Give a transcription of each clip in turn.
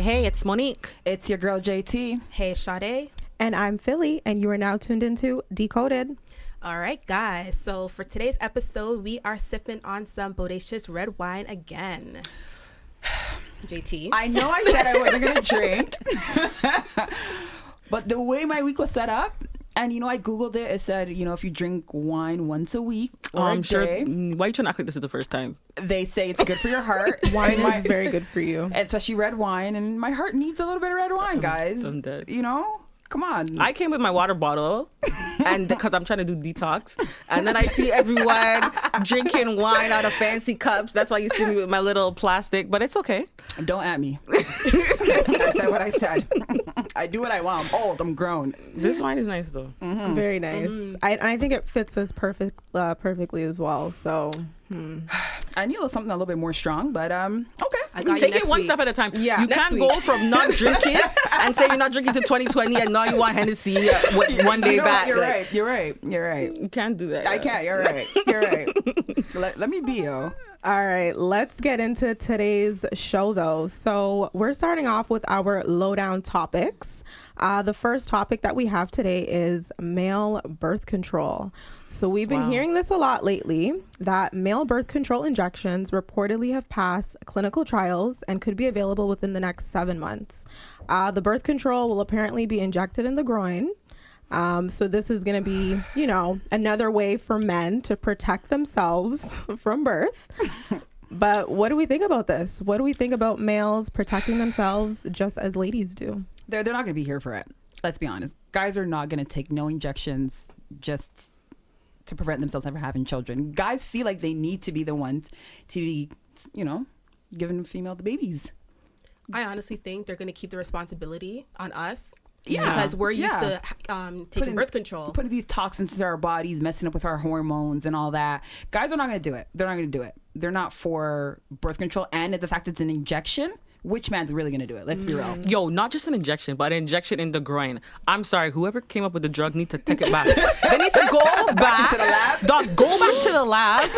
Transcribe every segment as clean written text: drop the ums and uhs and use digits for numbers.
Hey, it's Monique. It's your girl, JT. Hey, Sade. And I'm Philly, and you are now tuned into Decoded. All right, guys. So for today's episode, we are sipping on some bodacious red wine again. JT. I know I said I wasn't going to drink, but the way my week was set up, and I Googled it, it said, if you drink wine once a week or a day. Why are you trying to act like this is the first time? They say it's good for your heart. Wine is very good for you. Especially red wine, and my heart needs a little bit of red wine, guys. I'm dead. Come on. I came with my water bottle, and because I'm trying to do detox, and then I see everyone drinking wine out of fancy cups. That's why you see me with my little plastic, but it's okay. Don't at me. I said what I said. I do what I want. I'm old. I'm grown. This wine is nice, though. Mm-hmm. Very nice. Mm-hmm. I think it fits us perfectly as well. So I need something a little bit more strong, but okay. Take it one step at a time. Yeah, you can't go from not drinking and say you're not drinking to 2020 and now you want Hennessy one day back. You're right. You can't do that. I can't. You're right. Let me be, yo. All right, let's get into today's show, though. So we're starting off with our lowdown topics. The first topic that we have today is male birth control. So we've been hearing this a lot lately, that male birth control injections reportedly have passed clinical trials and could be available within the next 7 months. The birth control will apparently be injected in the groin. So this is going to be, another way for men to protect themselves from birth. But what do we think about this? What do we think about males protecting themselves just as ladies do? They're not going to be here for it. Let's be honest. Guys are not going to take no injections just to prevent themselves from having children. Guys feel like they need to be the ones to be, giving female the babies. I honestly think they're going to keep the responsibility on us. Yeah. Because we're used to taking birth control. Putting these toxins into our bodies, messing up with our hormones and all that. Guys are not going to do it. They're not going to do it. They're not for birth control. And the fact it's an injection, which man's really going to do it? Let's be real. Yo, not just an injection, but an injection in the groin. I'm sorry, whoever came up with the drug need to take it back. They need to go back to the lab. Dog, go back to the lab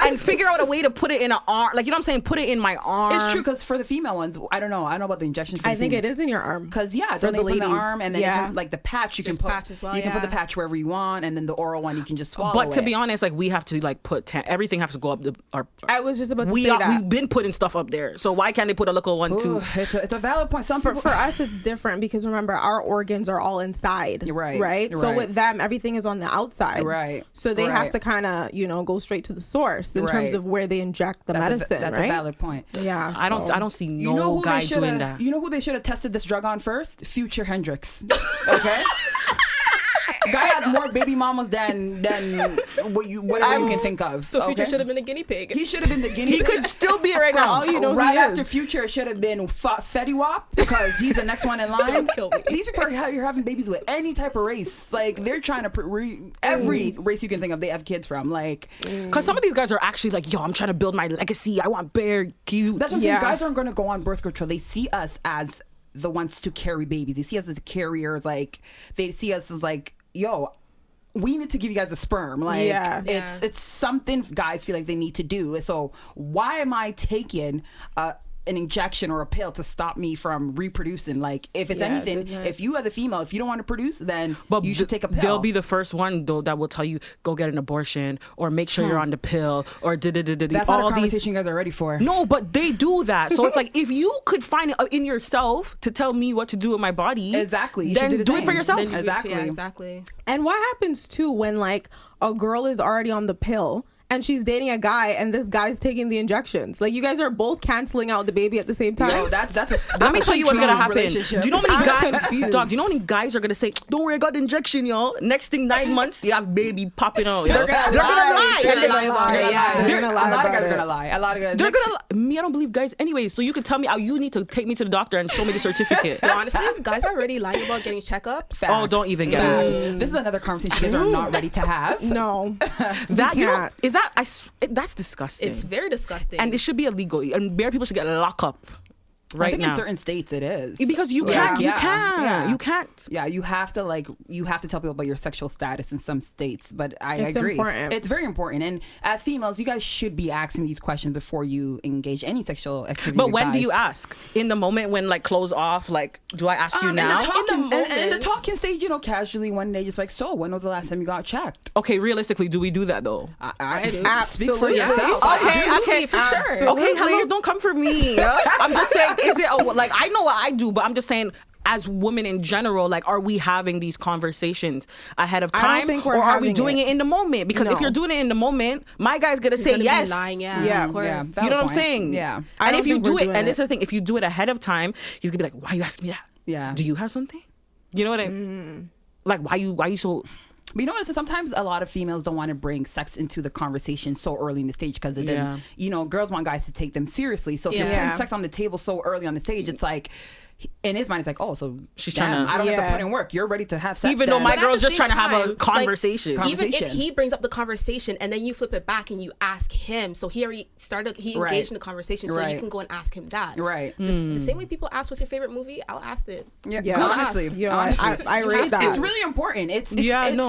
and figure out a way to put it in an arm. Like, you know what I'm saying? Put it in my arm. It's true, because for the female ones, I don't know about the injections for I think it is in your arm. Because, don't they put in the arm, and then it's like the patch, you can put patch as well, you can put the patch wherever you want, and then the oral one, you can just swallow But to be honest, we have to put everything has to go up our. I was just about to say that. We've been putting stuff up there, so why can't they put a little one too? It's a valid point. Some people, for us, it's different because remember, our organs are all inside. Right. So with them, everything is on the outside. Right. So they have to kind of, go straight to the source in terms of where they inject the medicine. That's a valid point. Yeah. I don't see no guy doing that. You know who they should have tested this drug on first? Future Hendrix. Okay. Guy has more baby mamas than whatever you can think of. So Future should have been the guinea pig. He should have been the guinea pig. He could still be it right now. All right after Future, it should have been Fetty Wap, because he's the next one in line. Don't kill me. These people are having babies with any type of race. Like, they're trying to every race you can think of, they have kids from. Like, because some of these guys are actually like, yo, I'm trying to build my legacy. I want bare cute. That's what I'm saying. Guys aren't going to go on birth control. They see us as the ones to carry babies. They see us as carriers. Like, they see us as like, yo, we need to give you guys a sperm. Like, it's something guys feel like they need to do. So why am I taking an injection or a pill to stop me from reproducing? Like, if it's anything, if you are the female, if you don't want to produce, then you should take a pill. They'll be the first one though that will tell you go get an abortion or make sure you're on the pill or That's all the conversation you guys are ready for. No, but they do that. So it's like, if you could find it in yourself to tell me what to do with my body, exactly, then do it for yourself. Exactly. And what happens too when a girl is already on the pill and she's dating a guy and this guy's taking the injunctions? Like, you guys are both canceling out the baby at the same time. Yo, that's let me tell you what's gonna happen. Do you know how many guys? Dog, do you know how many guys are gonna say, "Don't worry, I got the injection, yo." Next thing, 9 months, you have baby popping out. They're gonna lie. A lot of guys are gonna lie. They're gonna lie. Me, I don't believe guys. Anyway, so you can tell me how you need to take me to the doctor and show me the certificate. Well, honestly, guys are already lying about getting checkups. Facts. Oh, don't even get me. This is another conversation you guys are not ready to have. No, that's disgusting. It's very disgusting. And it should be illegal. And bare people should get locked up. right I think now. in certain states it is. Because you can't. You can't. Yeah, you have to tell people about your sexual status in some states. But It's agree. important. It's very important. And as females, you guys should be asking these questions before you engage any sexual activity. But with when do guys. you ask? In the moment when like clothes off, like do I ask you now? In the talking stage, casually one day, just like, so when was the last time you got checked? Okay, realistically, do we do that though? I do. Absolutely. Speak for yourself. Okay, for sure. Absolutely. Okay, hello, don't come for me. I'm just saying, is it like I know what I do, but I'm just saying, as women in general, like, are we having these conversations ahead of I don't time, think we're or are we having doing it in the moment? Because if No. you're doing it in the moment, my guy's gonna say Gonna be yes. lying, Yeah, of course. yeah. You Valid know what I'm point. saying? Yeah. I And don't if you think do we're it, doing and it. this is the thing, if you do it ahead of time, he's gonna be like, "Why you asking me that? Yeah. Do you have something? You know what I mean? Like, why you so?" But you know what? So sometimes a lot of females don't want to bring sex into the conversation so early in the stage because then, girls want guys to take them seriously. So if you're putting sex on the table so early on the stage, it's like, in his mind, it's like, oh, so She's damn, trying to- I don't have to put in work. You're ready to have sex. Even though then. my But at girl's the just same trying to have a time, conversation. Even if he brings up the conversation and then you flip it back and you ask him, so he already engaged in the conversation, so you can go and ask him that. Right. The same way people ask what's your favorite movie, I'll ask it. Yeah, I'll honestly, ask. I rate that. It's really important. It's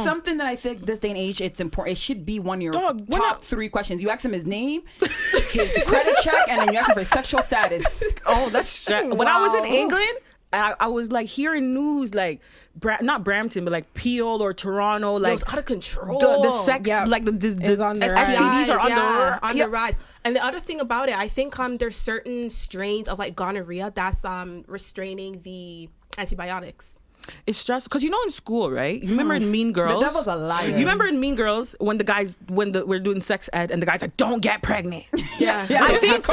something that I think this day and age, it's important. It should be one of your top 3 questions. You ask him his name, his credit check, and then you ask him for his sexual status. Oh, that's when I was in England. I was like hearing news like not Brampton, but like Peel or Toronto, like it's out of control. The sex, like the is on the rise. STDs are on the rise. And the other thing about it, I think there's certain strains of like gonorrhea that's restraining the antibiotics. It's stressful because in school, right? You remember in Mean Girls? The devil's a liar. You remember in Mean Girls when we're doing sex ed and the guy's like, "Don't get pregnant." Yeah. I think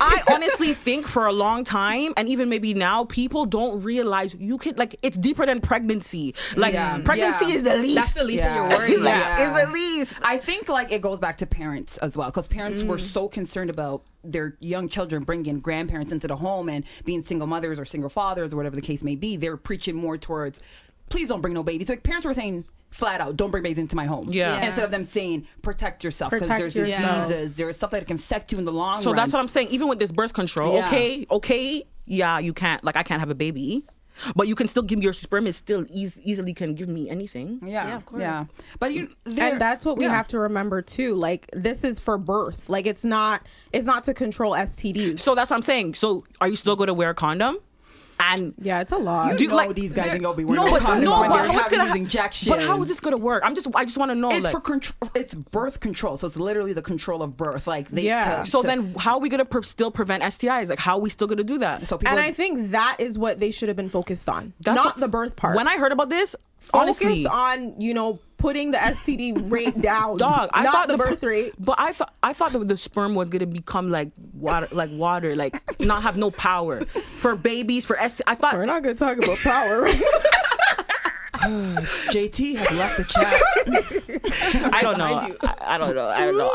I honestly think for a long time, and even maybe now, people don't realize you can it's deeper than pregnancy. Like pregnancy is the least. That's the least that you're worried about. It's the least. I think it goes back to parents as well, because parents were so concerned about their young children bringing grandparents into the home and being single mothers or single fathers or whatever the case may be. They were preaching more towards, please don't bring no babies. Like parents were saying flat out, don't bring babies into my home. Yeah. Instead of them saying, protect yourself, because there's diseases, there's stuff that can affect you in the long run. So that's what I'm saying. Even with this birth control, okay, you can't, I can't have a baby, but you can still give me your sperm. Is still easily can give me anything. Yeah, of course. Yeah, but and that's what we have to remember too. Like this is for birth. Like it's not to control STDs. So that's what I'm saying. So are you still going to wear a condom? And it's a lot. These guys ain't gonna be wearing condoms when they're having these injections. But how is this gonna work? I just want to know. It's for control. It's birth control, so it's literally the control of birth. So then, how are we gonna still prevent STIs? Like, how are we still gonna do that? So I think that is what they should have been focused on, not the birth part. When I heard about this, focus honestly, on putting the STD rate down. Dog, I not thought the birth rate. But I thought that the sperm was gonna become like water, like not have no power for babies. For STI, I thought we're not gonna talk about power. Right? JT has left the chat. I don't know. I don't know.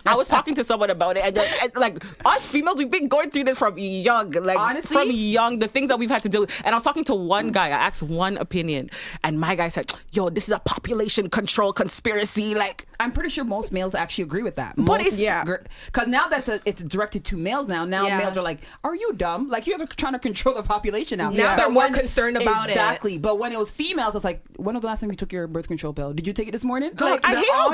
I was talking to someone about it, and like us females, we've been going through this from young. Like honestly, from young, the things that we've had to do. And I was talking to one guy. I asked one opinion, and my guy said, "Yo, this is a population control conspiracy." Like I'm pretty sure most males actually agree with that. But because now that it's directed to males now males are like, "Are you dumb? Like you guys are trying to control the population now." Now they're more concerned about it. Exactly. But when it was females, it's like, when was the last time you took your birth control pill? Did you take it this morning? Like, I hate how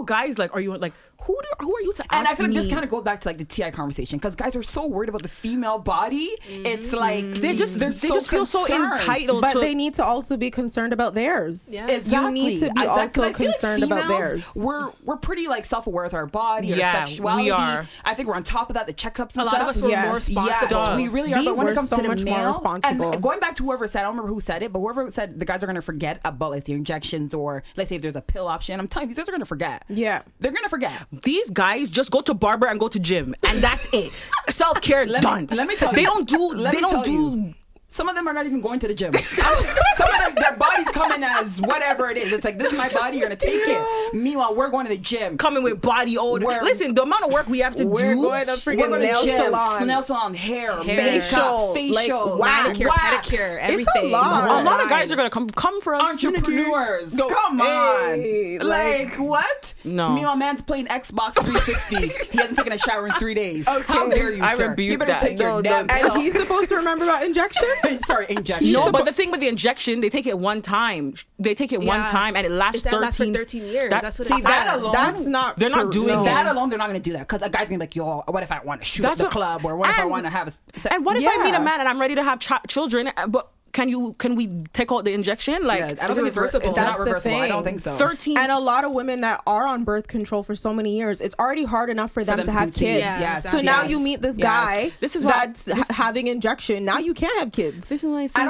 guys like, are you like, who are you to ask me? And I feel like this kind of goes back to like the TI conversation, because guys are so worried about the female body. It's like they just feel so entitled. But they need to also be concerned about theirs. Yeah. Exactly. You need to be also concerned about theirs. We're pretty like self-aware with our body, Yeah, our sexuality. we are. I think we're on top of that. The checkups and a stuff. lot of us were more responsible. Yes, we really are. But when it comes so to the much more male, responsible. and going back to whoever said, I don't remember who said it, but whoever said the guys are going to forget about like the injections, or let's say if there's a pill option. I'm telling you, these guys are going to forget. Yeah, they're going to forget. These guys just go to barber and go to gym, and that's it. Self-care done. Let me tell you. They don't do. Some of them are not even going to the gym. Some of them, their bodies come coming as whatever it is. It's like, this is my body, you're gonna take it. Meanwhile, we're going to the gym. Coming with body odor. Listen, the amount of work we have to do. We're going to freaking nail salon, hair, makeup, facial, manicure, pedicure, everything. It's a lot. A lot of guys are gonna come for us. Entrepreneurs. Come on. Like, what? No. Meanwhile, man's playing Xbox 360. He hasn't taken a shower in 3 days. Okay. How dare you, I sir? rebuke You better that. take your damn pill. And he's supposed to remember about injection? Sorry, injection. No, but the thing with the injection, they take it one time. They take it one time, and it lasts 13. Lasts for 13 years. That's what See, that alone. That's not. They're not doing that alone. They're not going to do that because a guy's going to be like, yo, what if I want to shoot at the club, or what if I want to have a? And what if I meet a man and I'm ready to have children, but can we take out the injection? Like, I don't think it's reversible. It's not reversible. I don't think so. 13. And a lot of women that are on birth control for so many years, it's already hard enough for them to have kids. Yes. So now you meet this guy. This is that's having injection. Now you can't have kids. This is like, I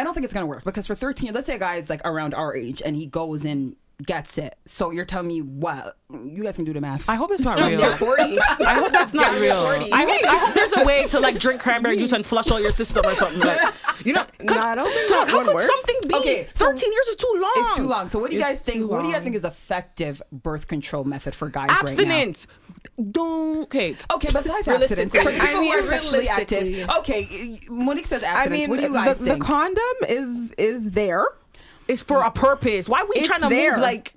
don't think it's gonna work because for 13 years, let's say a guy is like around our age and he goes and gets it. So you're telling me what? You guys can do the math. I hope it's not real. You're 40. I hope that's not real. I hope there's a way to like drink cranberry juice and flush all your system or something. Like, you know, No, I don't think dog, that how would could work. something be? Okay, 13 years is too long. It's too long. So what do you guys think? What do you guys think is effective birth control method for guys right now? Abstinence. Okay, besides abstinence, for people who are sexually active. realistically. Okay, Monique says abstinence. I mean, what do you guys the think? condom is there. it's for a purpose. Why are we It's trying to there. move like?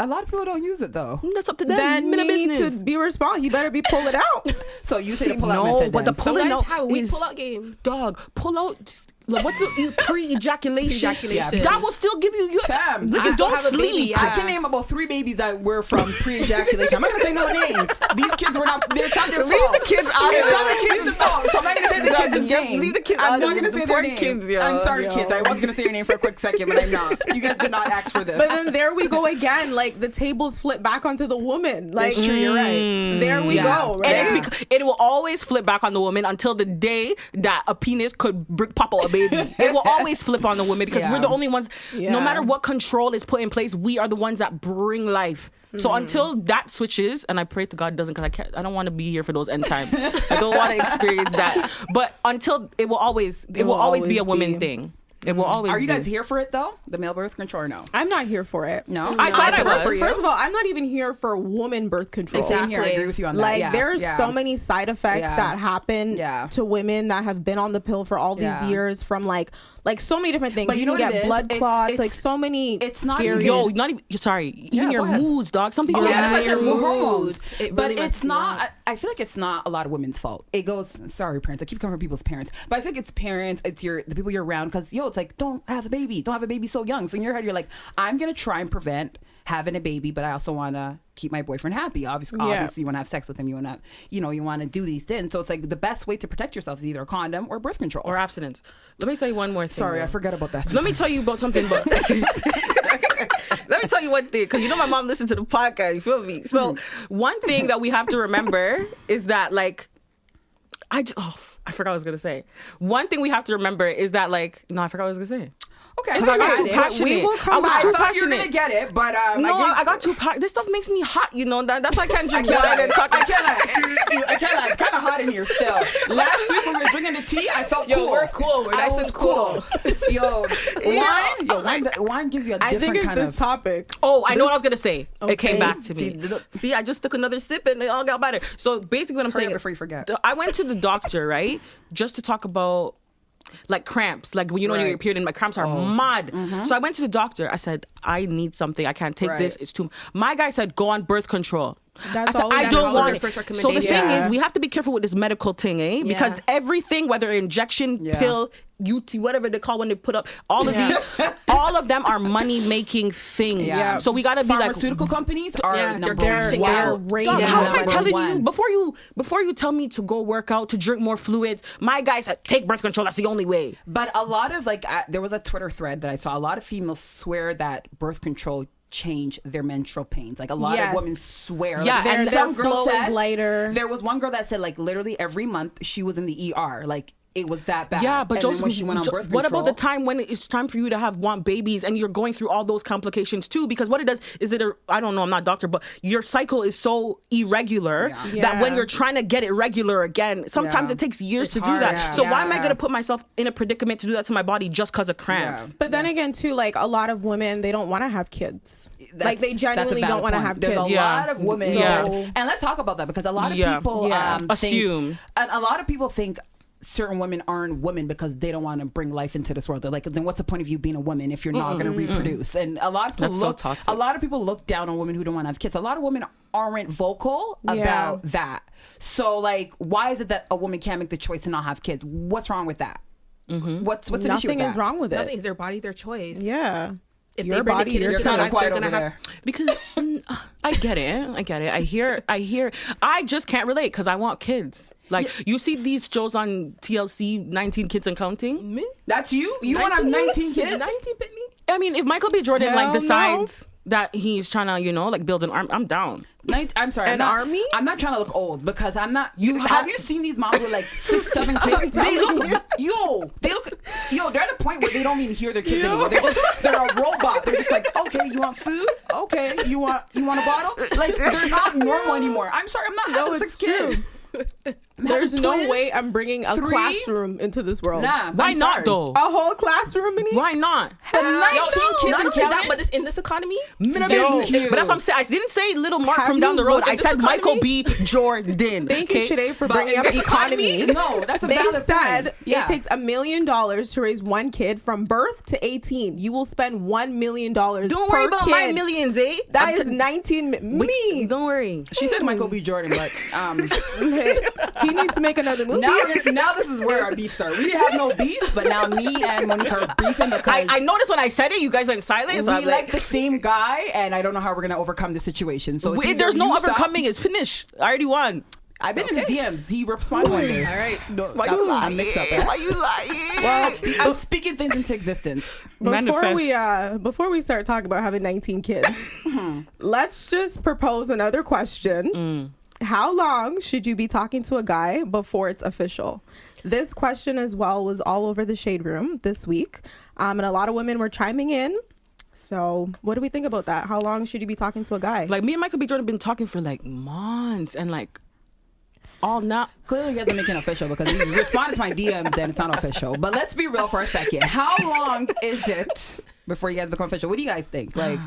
A lot of people don't use it though. That's up to them. Then Minute you need business. to be responsible. He better be pull it out. So you say the pull out No, method. but the then. pull- So Pulling guys, out how we is- pull out game? Dog, pull out. Like, what's the pre-ejaculation? Pre-ejaculation. That will still give you. Fam, Listen, I don't have a sleep. baby, I can name about 3 babies that were from pre-ejaculation. I'm not gonna say no names. These kids were not. It's not their fault. Leave the kids out of It's it. not the kids' fault. So I'm not gonna say the kids' name. Leave the kids I'm out not of gonna it. say The their poor name. kids, yo. I'm sorry, Yo. kids. I was gonna say your name for a quick second, but I'm not. You guys did not ask for this. But then there we go again. Like the tables flip back onto the woman. Like It's true. You're right. there we go. Right? And it's because it will always flip back on the woman until the day that a penis could pop out a baby. It will always flip on the woman because we're the only ones. Yeah. No matter what control is put in place, we are the ones that bring life. So until that switches, and I pray to God doesn't, because I don't want to be here for those end times. I don't want to experience that. But until it will always be a woman thing. It will always. Are you be. guys here for it though? The male birth control or no? I'm not here for it. No, I thought I was. for you. First of all, I'm not even here for woman birth control. Same here. I agree with you on that. Like Yeah, there's yeah. so many side effects Yeah. that happen Yeah. to women that have been on the pill for all these Yeah. years from like so many different things. But you know can what get it is? blood clots, It's- like so many it's not scary. Yo, not even. Sorry, even go your ahead. moods, dog. Some people. Yeah, Yeah, it's like your your moods. hormones. It But really it's messes you not. up. I feel like it's not a lot of women's fault. It goes. Sorry, parents. I keep coming from people's parents, but I think it's parents. It's the people you're around. Because it's like, don't have a baby. Don't have a baby so young. So in your head, you're like, I'm gonna try and prevent having a baby, but I also want to keep my boyfriend happy. Obviously, you want to have sex with him. You want to, you want to do these things. So it's like the best way to protect yourself is either a condom or birth control Or abstinence. Let me tell you one more thing. Sorry, though. I forgot about that. Let me tell you about something. But let me tell you one thing, because my mom listens to the podcast. You feel me? So one thing that we have to remember is that I forgot what I was gonna say. One thing we have to remember is that I forgot what I was gonna say. Okay, I got too passionate. We will come I was back. too I thought you were passionate. gonna get it, but No, I got too passionate. This stuff makes me hot, That's why I can't drink wine and talk. I can't lie. It's kind of hot in here still. Last week when we were drinking the tea, I felt cool. We're cool. We're nice I was and cool. Wine gives you a I think different it's kind this of. topic. Oh, I know what I was gonna say. It came Okay. back to me. See, I just took another sip and it all got better. So basically, what I'm Hurry saying up before you forget. I went to the doctor, right, just to talk about cramps, when you Right. your period and my cramps are mad. So I went to the doctor. I said, I need something. I can't take this. Right. It's too. My guy said, go on birth control. That's I said, all we I got. don't That was want your it. first So the thing recommendation. is, we have to be careful with this medical thing, Because Yeah. everything, whether injection, Yeah. pill, UT, whatever they call when they put up, all of these, all of them are money making things. Yeah. So we gotta be Pharmaceutical companies are Yeah, number they're one. They're Dog, rated how am I number telling one. you before you tell me to go work out, to drink more fluids? My guy said take birth control. That's the only way. But a lot of there was a Twitter thread that I saw. A lot of females swear that birth control change their menstrual pains. A lot of Yes. women swear. Yeah, and their flow is lighter. There was one girl that said literally every month she was in the ER. it was that bad. Yeah, but Joseph, when she went on birth control, what about the time when it's time for you to want babies and you're going through all those complications too? Because what it does is I don't know, I'm not a doctor, but your cycle is so irregular that when you're trying to get it regular again, sometimes it takes years to do that. Yeah. So why am I going to put myself in a predicament to do that to my body just because of cramps? Yeah. But then again, too, like a lot of women, they don't want to have kids. Like they genuinely don't want to have kids. There's a lot of women, and let's talk about that because a lot of people assume, and a lot of people think certain women aren't women because they don't want to bring life into this world. They're like, then what's the point of you being a woman if you're not going to reproduce? And a lot of people a lot of people look down on women who don't want to have kids. A lot of women aren't vocal about that. So like, why is it that a woman can't make the choice to not have kids? What's wrong with that? What's an issue with that? Nothing is wrong with it. Nothing is their body, their choice. Yeah. If your they bring body, the kid into their life, they're gonna have. Because I get it. I hear. I just can't relate because I want kids. Like you see these shows on TLC, 19 Kids and Counting. Me? That's you. You want to have 19 kids? 19 Pitney. I mean, if Michael B. Jordan decides that he's trying to, build an arm, I'm down. I'm sorry. Army? I'm not trying to look old because I'm not. Have you seen these moms with like 6, 7 kids? They look, they're at a point where they don't even hear their kids anymore. They're a robot. They're just like, okay, you want food? Okay, you want a bottle? Like they're not normal anymore. I'm sorry, I'm not having 6 kids. There's no way I'm bringing a classroom into this world. Nah, why not though? A whole classroom in here? Why not? The 19 kids and counting. But in this economy, but that's what I'm saying. I didn't say little Mark from down the road. I said Michael B. Jordan. Thank you, Sinead, for bringing up economy. No, that's a valid point. It takes $1 million to raise one kid from birth to 18. You will spend $1 million. Don't worry about my millions, eh? That is 19 me. Don't worry. She said Michael B. Jordan, but he needs to make another movie. Now this is where our beef started. We didn't have no beef, but now me and Monique are beefing because I noticed when I said it, you guys went silent. So we like the same guy, and I don't know how we're gonna overcome the situation. So there's no overcoming. It's finished. I already won. I've been in his DMs. He responded one day. All right. No, why you lying? Why you lying? Well, I'm speaking things into existence. Before we start talking about having 19 kids, let's just propose another question. How long should you be talking to a guy before it's official? This question as well was all over the Shade Room this week. And a lot of women were chiming in. So what do we think about that? How long should you be talking to a guy? Like me and Michael B. Jordan been talking for like months and like all now. Clearly he hasn't making it official because he's responded to my DMs and it's not official. But let's be real for a second. How long is it before you guys become official? What do you guys think? Like,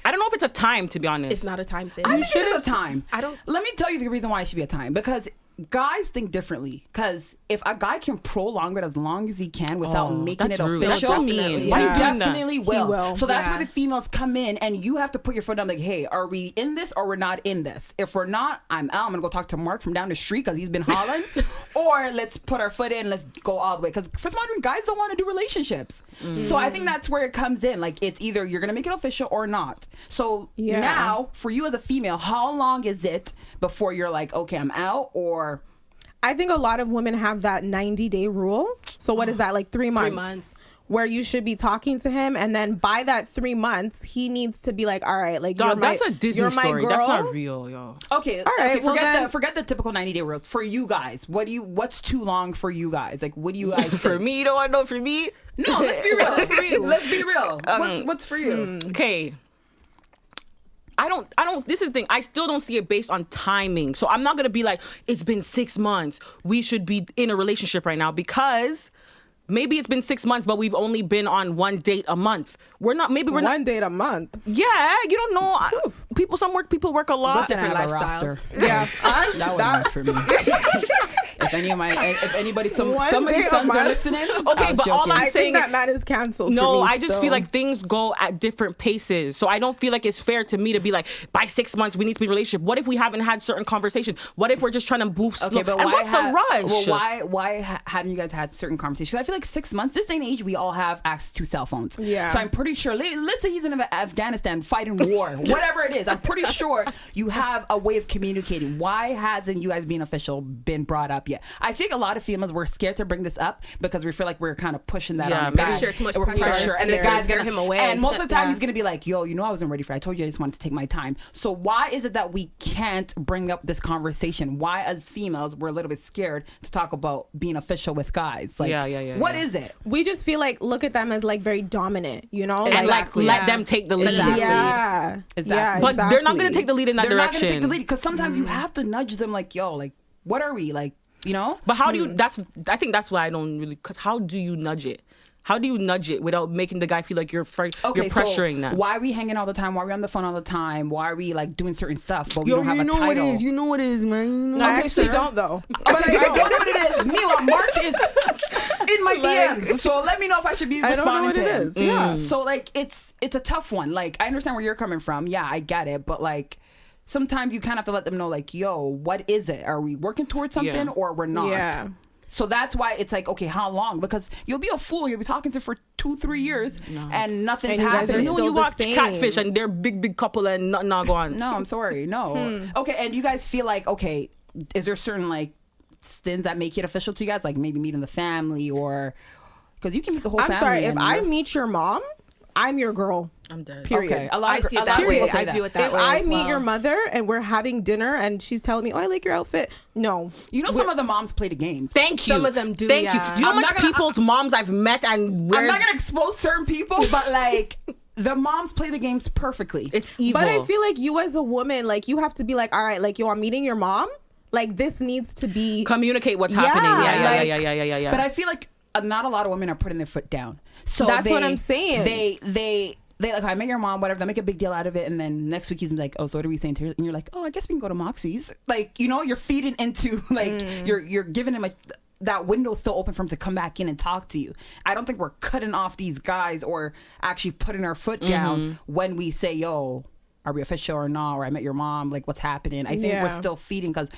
I don't know if it's a time, to be honest. It's not a time thing. I think it is a time. Let me tell you the reason why it should be a time. Because guys think differently. Because if a guy can prolong it as long as he can without making it official, that's so mean. He definitely will. So that's where the females come in, and you have to put your foot down. Like, hey, are we in this or we're not in this? If we're not, I'm out. I'm gonna go talk to Mark from down the street because he's been hollering. Or let's put our foot in. Let's go all the way. Because for some reason, guys don't want to do relationships. So I think that's where it comes in. Like, it's either you're gonna make it official or not. So now, for you as a female, how long is it before you're like, okay, I'm out? Or I think a lot of women have that 90-day rule. So what is that, like 3 months? 3 months. Where you should be talking to him, and then by that 3 months, he needs to be like, all right, like that's a Disney story. That's not real, yo. Okay, all right. Okay, forget the typical 90-day rules. For you guys, what's too long for you guys? Like, what do you guys for me? You don't want to know for me? No, let's be real. For you, let's be real. What's for you? Okay. I don't, this is the thing. I still don't see it based on timing. So I'm not going to be like, it's been 6 months. We should be in a relationship right now, because maybe it's been 6 months, but we've only been on one date a month. One date a month. Yeah, you don't know. People work a lot. Different lifestyles. Yeah, that would not for me. If somebody's sons are listening. Okay, but all I'm saying, that man is canceled. No, I just feel like things go at different paces. So I don't feel like it's fair to me to be like, by 6 months we need to be in a relationship. What if we haven't had certain conversations? What if we're just trying to move slow? Okay, but what's the rush? Well, why haven't you guys had certain conversations? I feel like 6 months. This day and age, we all have access to cell phones. Yeah. So I'm pretty sure, let's say he's in Afghanistan fighting war, whatever it is, I'm pretty sure you have a way of communicating. Why hasn't you guys being official been brought up yet? I think a lot of females were scared to bring this up because we feel like we're kind of pushing that on the guy. Too much pressure. And the guy's gonna him away. And most of the time he's gonna be like, yo, I wasn't ready for it. I told you I just wanted to take my time. So why is it that we can't bring up this conversation? Why as females we're a little bit scared to talk about being official with guys? Like, what is it? We just feel like look at them as like very dominant, you know? Exactly. And like let them take the lead. Exactly. Yeah. Exactly. Yeah, but they're not gonna take the lead in that they're direction. Not gonna take the lead because sometimes you have to nudge them like, yo, like, what are we? Like, you know? But how do you I think that's why I don't really, because how do you nudge it? How do you nudge it without making the guy feel like you're pressuring them? Why are we hanging all the time? Why are we on the phone all the time? Why are we like doing certain stuff? But we don't have a title. What it is. You know what it is, man. No, I actually don't though. But I don't know what it is. Meanwhile, Mark is in my DMs. So let me know if I should be responding to him. I don't know what it is. Yeah. So like it's a tough one. Like I understand where you're coming from. Yeah, I get it. But like sometimes you kind of have to let them know like, yo, what is it? Are we working towards something or we're not? Yeah. So that's why it's like, okay, how long? Because you'll be a fool. You'll be talking to for 2-3 years and nothing's happening. You watch Catfish and they're big couple and nothing not going. No, I'm sorry. No. Okay, and you guys feel like, okay, is there certain like stints that make it official to you guys? Like maybe meeting the family or... Because you can meet the whole family. I'm sorry, if I meet your mom, I'm your girl. I'm dead. Period. Okay. I see it that way. I view it that way. If I meet your mother and we're having dinner and she's telling me, oh, I like your outfit. No. You know, some of the moms play the games. Thank you. Some of them do. Thank you. Do you know how much people's moms I've met and I'm not going to expose certain people, but like the moms play the games perfectly. It's evil. But I feel like you as a woman, like you have to be like, all right, like, yo, I'm meeting your mom. Like this needs to be. Communicate what's happening. Yeah. But I feel like not a lot of women are putting their foot down. So that's what I'm saying. They like, I met your mom, whatever. They make a big deal out of it, and then next week he's like, "Oh, so what are we saying to her?" And you're like, "Oh, I guess we can go to Moxie's." Like, you know, you're feeding into like you're giving him that window still open for him to come back in and talk to you. I don't think we're cutting off these guys or actually putting our foot down when we say, "Yo, are we official or not?" Or I met your mom. Like, what's happening? I think we're still feeding because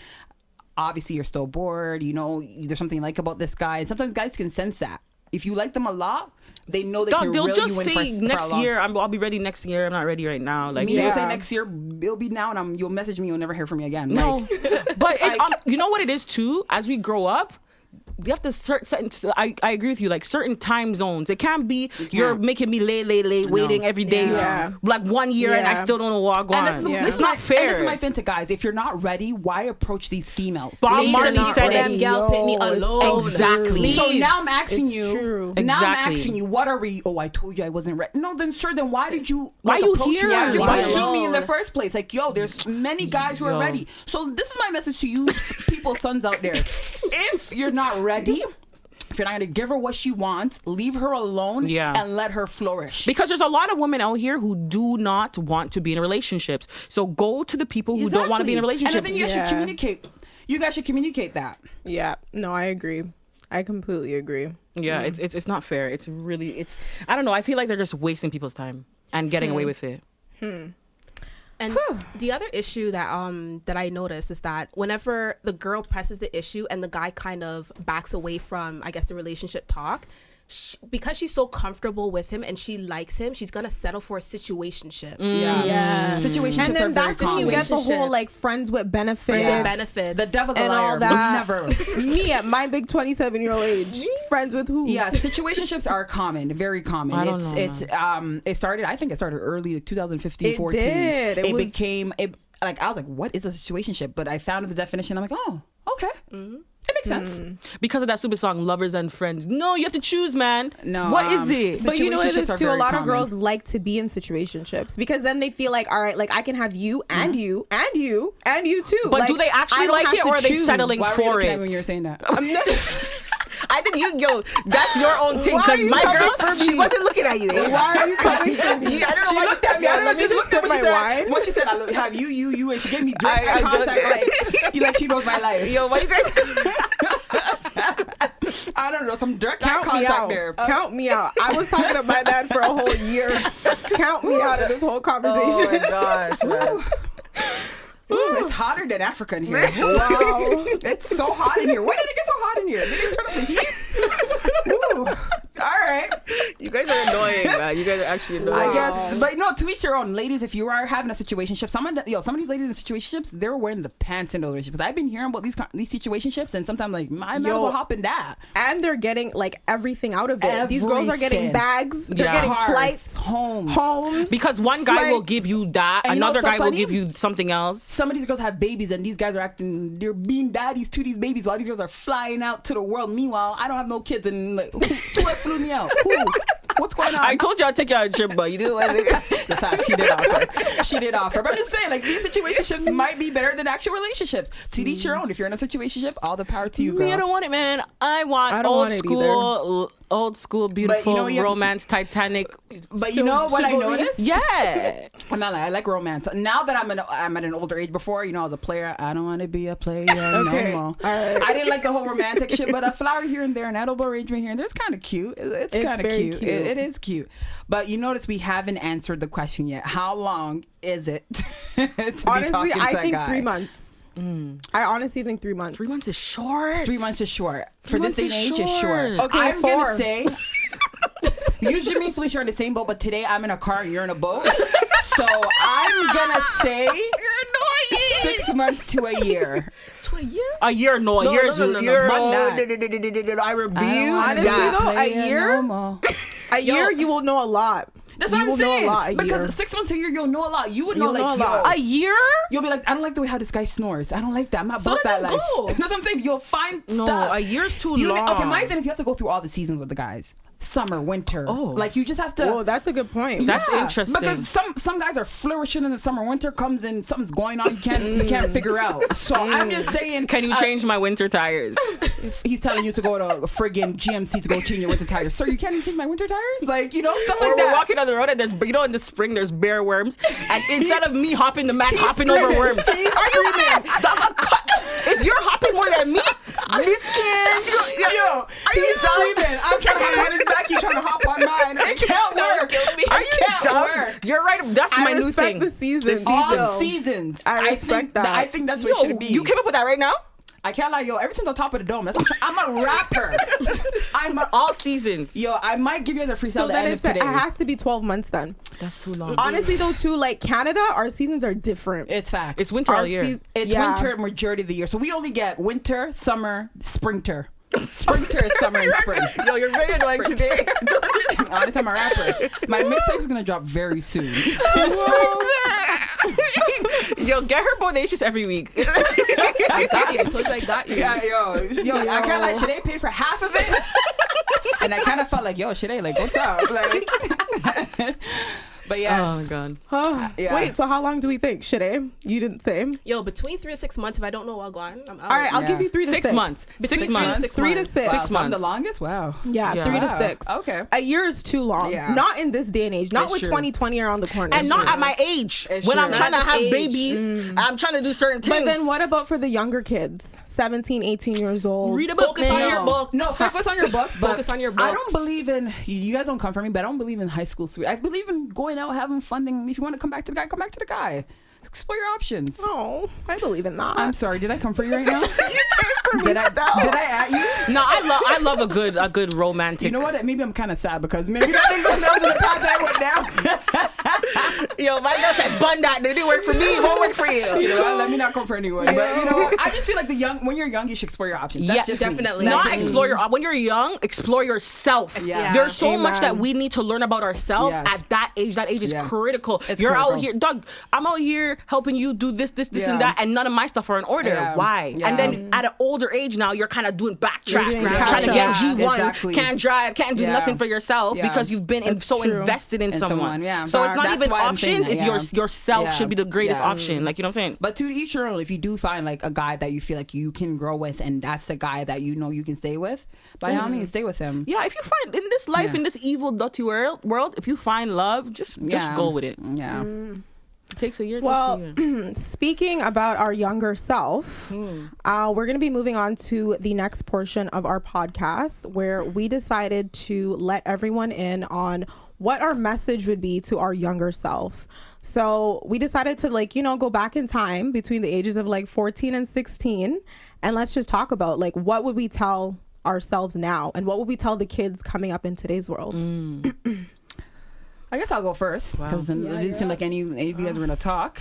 obviously you're still bored. You know, there's something you like about this guy, and sometimes guys can sense that. If you like them a lot, they know they can they'll reel just you in say for next a long... year. I'll be ready next year. I'm not ready right now. Like you'll say next year, it'll be now, and you'll message me. You'll never hear from me again. No, like, but you know what it is too. As we grow up, you have to certain. I agree with you. Like certain time zones. It can't be you're making me late waiting every day. Like 1 year and I still don't know what I'm going. It's not fair. And this is my thing to guys. If you're not ready, why approach these females? Bob Marley said it. Y'all pick me alone. Exactly. So now I'm asking you. True. Now I'm asking you. What are we? Oh, I told you I wasn't ready. No, then sure. Then why did you? Why you here? Why you pursue me in the first place? Like, yo, there's many guys who are ready. So this is my message to you, people, sons out there. If you're not ready. If you're not going to give her what she wants, leave her alone and let her flourish. Because there's a lot of women out here who do not want to be in relationships. So go to the people who don't want to be in relationships. And I think you guys should communicate. You guys should communicate that. Yeah. No, I agree. I completely agree. Yeah, it's not fair. It's really, I don't know. I feel like they're just wasting people's time and getting away with it. And the other issue that I noticed is that whenever the girl presses the issue and the guy kind of backs away from, I guess, the relationship talk, because she's so comfortable with him and she likes him, she's gonna settle for a situationship. Situationships and then are very that's when you get the whole like friends with benefits. The devil's a and liar. All that. Never. Me at my big 27-year-old age, friends with who? Yeah, situationships are common, very common. I don't know. It started early, like 2015, 14. It did. Became like I was like, what is a situationship? But I found the definition. I'm like, oh, okay. It makes sense. Because of that stupid song, Lovers and Friends. No, you have to choose, man. No. What is it? But you know what it is too? A lot of girls like to be in situationships because then they feel like, all right, like I can have you and you and you and you too. But like, do they actually like it or are they settling Why for were you looking it? at me when you're saying that? I think that's your own thing because my girl, she wasn't looking at you. Why are you coming for me? I don't know She why looked at me. I don't know if she looked at my wine. what she said. I look, have you, and she gave me direct eye contact. Like she knows my life. Yo, why you guys? I don't know, some direct Count eye me contact out. there. Count me out. I was talking to my dad for a whole year. Count me out of this whole conversation. Oh my gosh, man. Ooh, it's hotter than Africa in here. Wow. It's so hot in here. When did it get so hot in here? Did they turn up the heat? Ooh. All right. You guys are annoying, man. You guys are actually annoying. I guess, but no, to each their own. Ladies, if you are having a situationship, some of these ladies in situationships, they're wearing the pants in those relationships. I've been hearing about these situationships, and sometimes like, I might as well hop in that. And they're getting like everything out of it. These girls are getting bags. They're getting cars, flights, homes. Because one guy will give you that, another guy will give you something else. Some of these girls have babies, and these guys are they're being daddies to these babies while these girls are flying out to the world. Meanwhile, I don't have no kids, and like, who else flew me out? Who? What's going on? I told you I'd take you on a trip, but you didn't let it. In fact, she did offer. But I'm just saying, like, these situationships might be better than actual relationships. To each your own. If you're in a situationship, all the power to you, girl. Me, I don't want it, man. I want old school, beautiful romance, Titanic. But you know what I noticed? Yeah. I'm not like, I like romance. Now that I'm at an older age. Before, I was a player. I don't want to be a player no more. Right. I didn't like the whole romantic shit, but a flower here and there, an edible arrangement here and there, it's kind of cute. It's kind of cute. It is cute. But you notice we haven't answered the question yet. How long is it honestly, I think 3 months. I honestly think 3 months. 3 months is short. 3 months is short. For this day and age, it's short. Okay, I'm going to say, usually me and Felicia are in the same boat, but today I'm in a car and you're in a boat. So I'm going to say you're annoying. 6 months to a year. To a year? A year, no. A year is I rebuke. Honestly, though, a year? No a year, you will know a lot. That's what I'm saying. Because 6 months to a year, you'll know a lot. You would know, a year? You'll be like, I don't like the way how this guy snores. I don't like that. I'm not about that life. That's what I'm saying. You'll find stuff. No, a year's too long. Okay, my thing is you have to go through all the seasons with the guys. Summer, winter. Like you just have to. Oh, that's a good point. That's interesting. Because some guys are flourishing in the summer. Winter comes and something's going on. You can't figure out. So I'm just saying. Can you change my winter tires? He's telling you to go to a friggin' GMC to go change your winter tires. Sir, you can't even change my winter tires? Like, stuff like that. We're walking on the road and there's, in the spring there's bare worms. And instead of me hopping the mat, hopping over worms. Are you mad? If you're hopping more than me, this kid. Yo, are you screaming? I'm trying to hop on his back. He's trying to hop on mine. It can't work. Are you dumb? You're right. That's my new thing. The seasons. All seasons. I respect that. I think that's what it should be. You came up with that right now? I can't lie, everything's on top of the dome. I'm a rapper. All seasons. I might give you a freestyle so at the then end of today. It has to be 12 months then. That's too long. Honestly, though, too, like Canada, our seasons are different. It's facts. It's winter all year. It's winter majority of the year. So we only get winter, summer, sprinter. Sprinter is summer and spring. Yo, you're very annoying today. Honestly, I'm a rapper. My mixtape is gonna drop very soon. Yo, get her bodacious every week. I got you. I told you I got you. Yeah, yo, I can't like Shade paid for half of it, and I kind of felt like, yo, Shade, like, what's up, like. But yes. Oh my god. Wait, so how long do we think? You didn't say. Yo, between 3 to 6 months. If I don't know while gone, I'm out. All right, I'll give you 3 to 6 months. 6 months. 3 to 6. 6 months. The longest? Wow. Yeah, 3 to 6. Okay. A year is too long. Yeah. Not in this day and age. Not with 2020 around the corner. And not at my age. When I'm trying to have babies, I'm trying to do certain things. But then what about for the younger kids? 17, 18 years old. Read a book. Focus on your book. No, focus on your books. Focus on your books. I don't believe in, you guys don't come for me, but I don't believe in high school sweet. I believe in going out, having fun. If you want to come back to the guy, come back to the guy. Explore your options. Oh, I believe in that. I'm sorry. Did I come for you right now? Did I at you? No, I love a good romantic. You know what? Maybe I'm kind of sad because maybe that didn't go down in the path I went down. Yo, my girl said, "Bun that. Did it work for me? It won't work for you." You know what? Let me not come for anyone. But I just feel like when you're young, you should explore your options. That's just definitely. Not explore when you're young. Explore yourself. Yeah. There's so much that we need to learn about ourselves at that age. That age is critical. You're out here, Doug. I'm out here helping you do this, and that, and none of my stuff are in order. Why? And then at an older age now, you're kind of doing backtrack, trying to get G1, can't drive, can't do nothing for yourself because you've been so invested in someone. So it's not even options. It's yourself should be the greatest option. Like, you know what I'm saying? But to each your own. If you do find like a guy that you feel like you can grow with, and that's a guy that you know you can stay with, by all means, stay with him. Yeah, if you find in this life, in this evil, dirty world, if you find love, just go with it. Yeah. It takes a year. Well, speaking about our younger self, we're going to be moving on to the next portion of our podcast where we decided to let everyone in on what our message would be to our younger self. So we decided to go back in time between the ages of 14 and 16, and let's just talk about what would we tell ourselves now, and what would we tell the kids coming up in today's world? I guess I'll go first because it didn't seem like any of you guys were going to talk.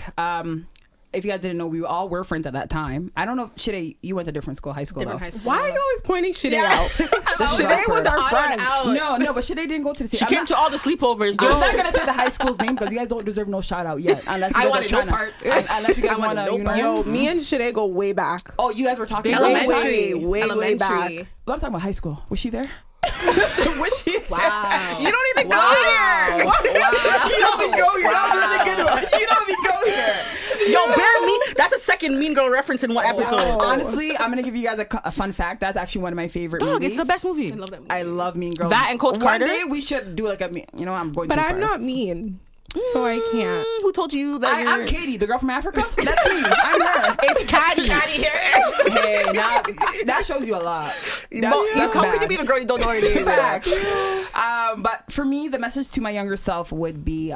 If you guys didn't know, we all were friends at that time. I don't know, Shide, you went to different school, high school. Why are you always pointing Shide out? Shide was our friend. No, but Shide didn't go to the same. She came to all the sleepovers. I'm not gonna say the high school's name because you guys don't deserve no shout out yet. Unless you guys unless you guys want to, Yo, me and Shide go way back. Oh, you guys were talking way back. Well, I'm talking about high school. Was she there? Was she? Wow. You don't even go here. Wow. You don't even go here. That was really good one. You don't even go here. Yo, bear me. That's a second Mean Girl reference in one episode. Honestly, I'm gonna give you guys a fun fact. That's actually one of my favorite movies. It's the best movie. I love that movie. I love Mean Girls. That and Coach Carter. One day we should do like a, I'm going. But too I'm far. not mean, so I can't. Who told you that? I'm Katie, the girl from Africa. That's me. I'm her. It's Caddy. Hey, now that shows you a lot. How can you be the girl you don't know her name? Facts. But for me, the message to my younger self would be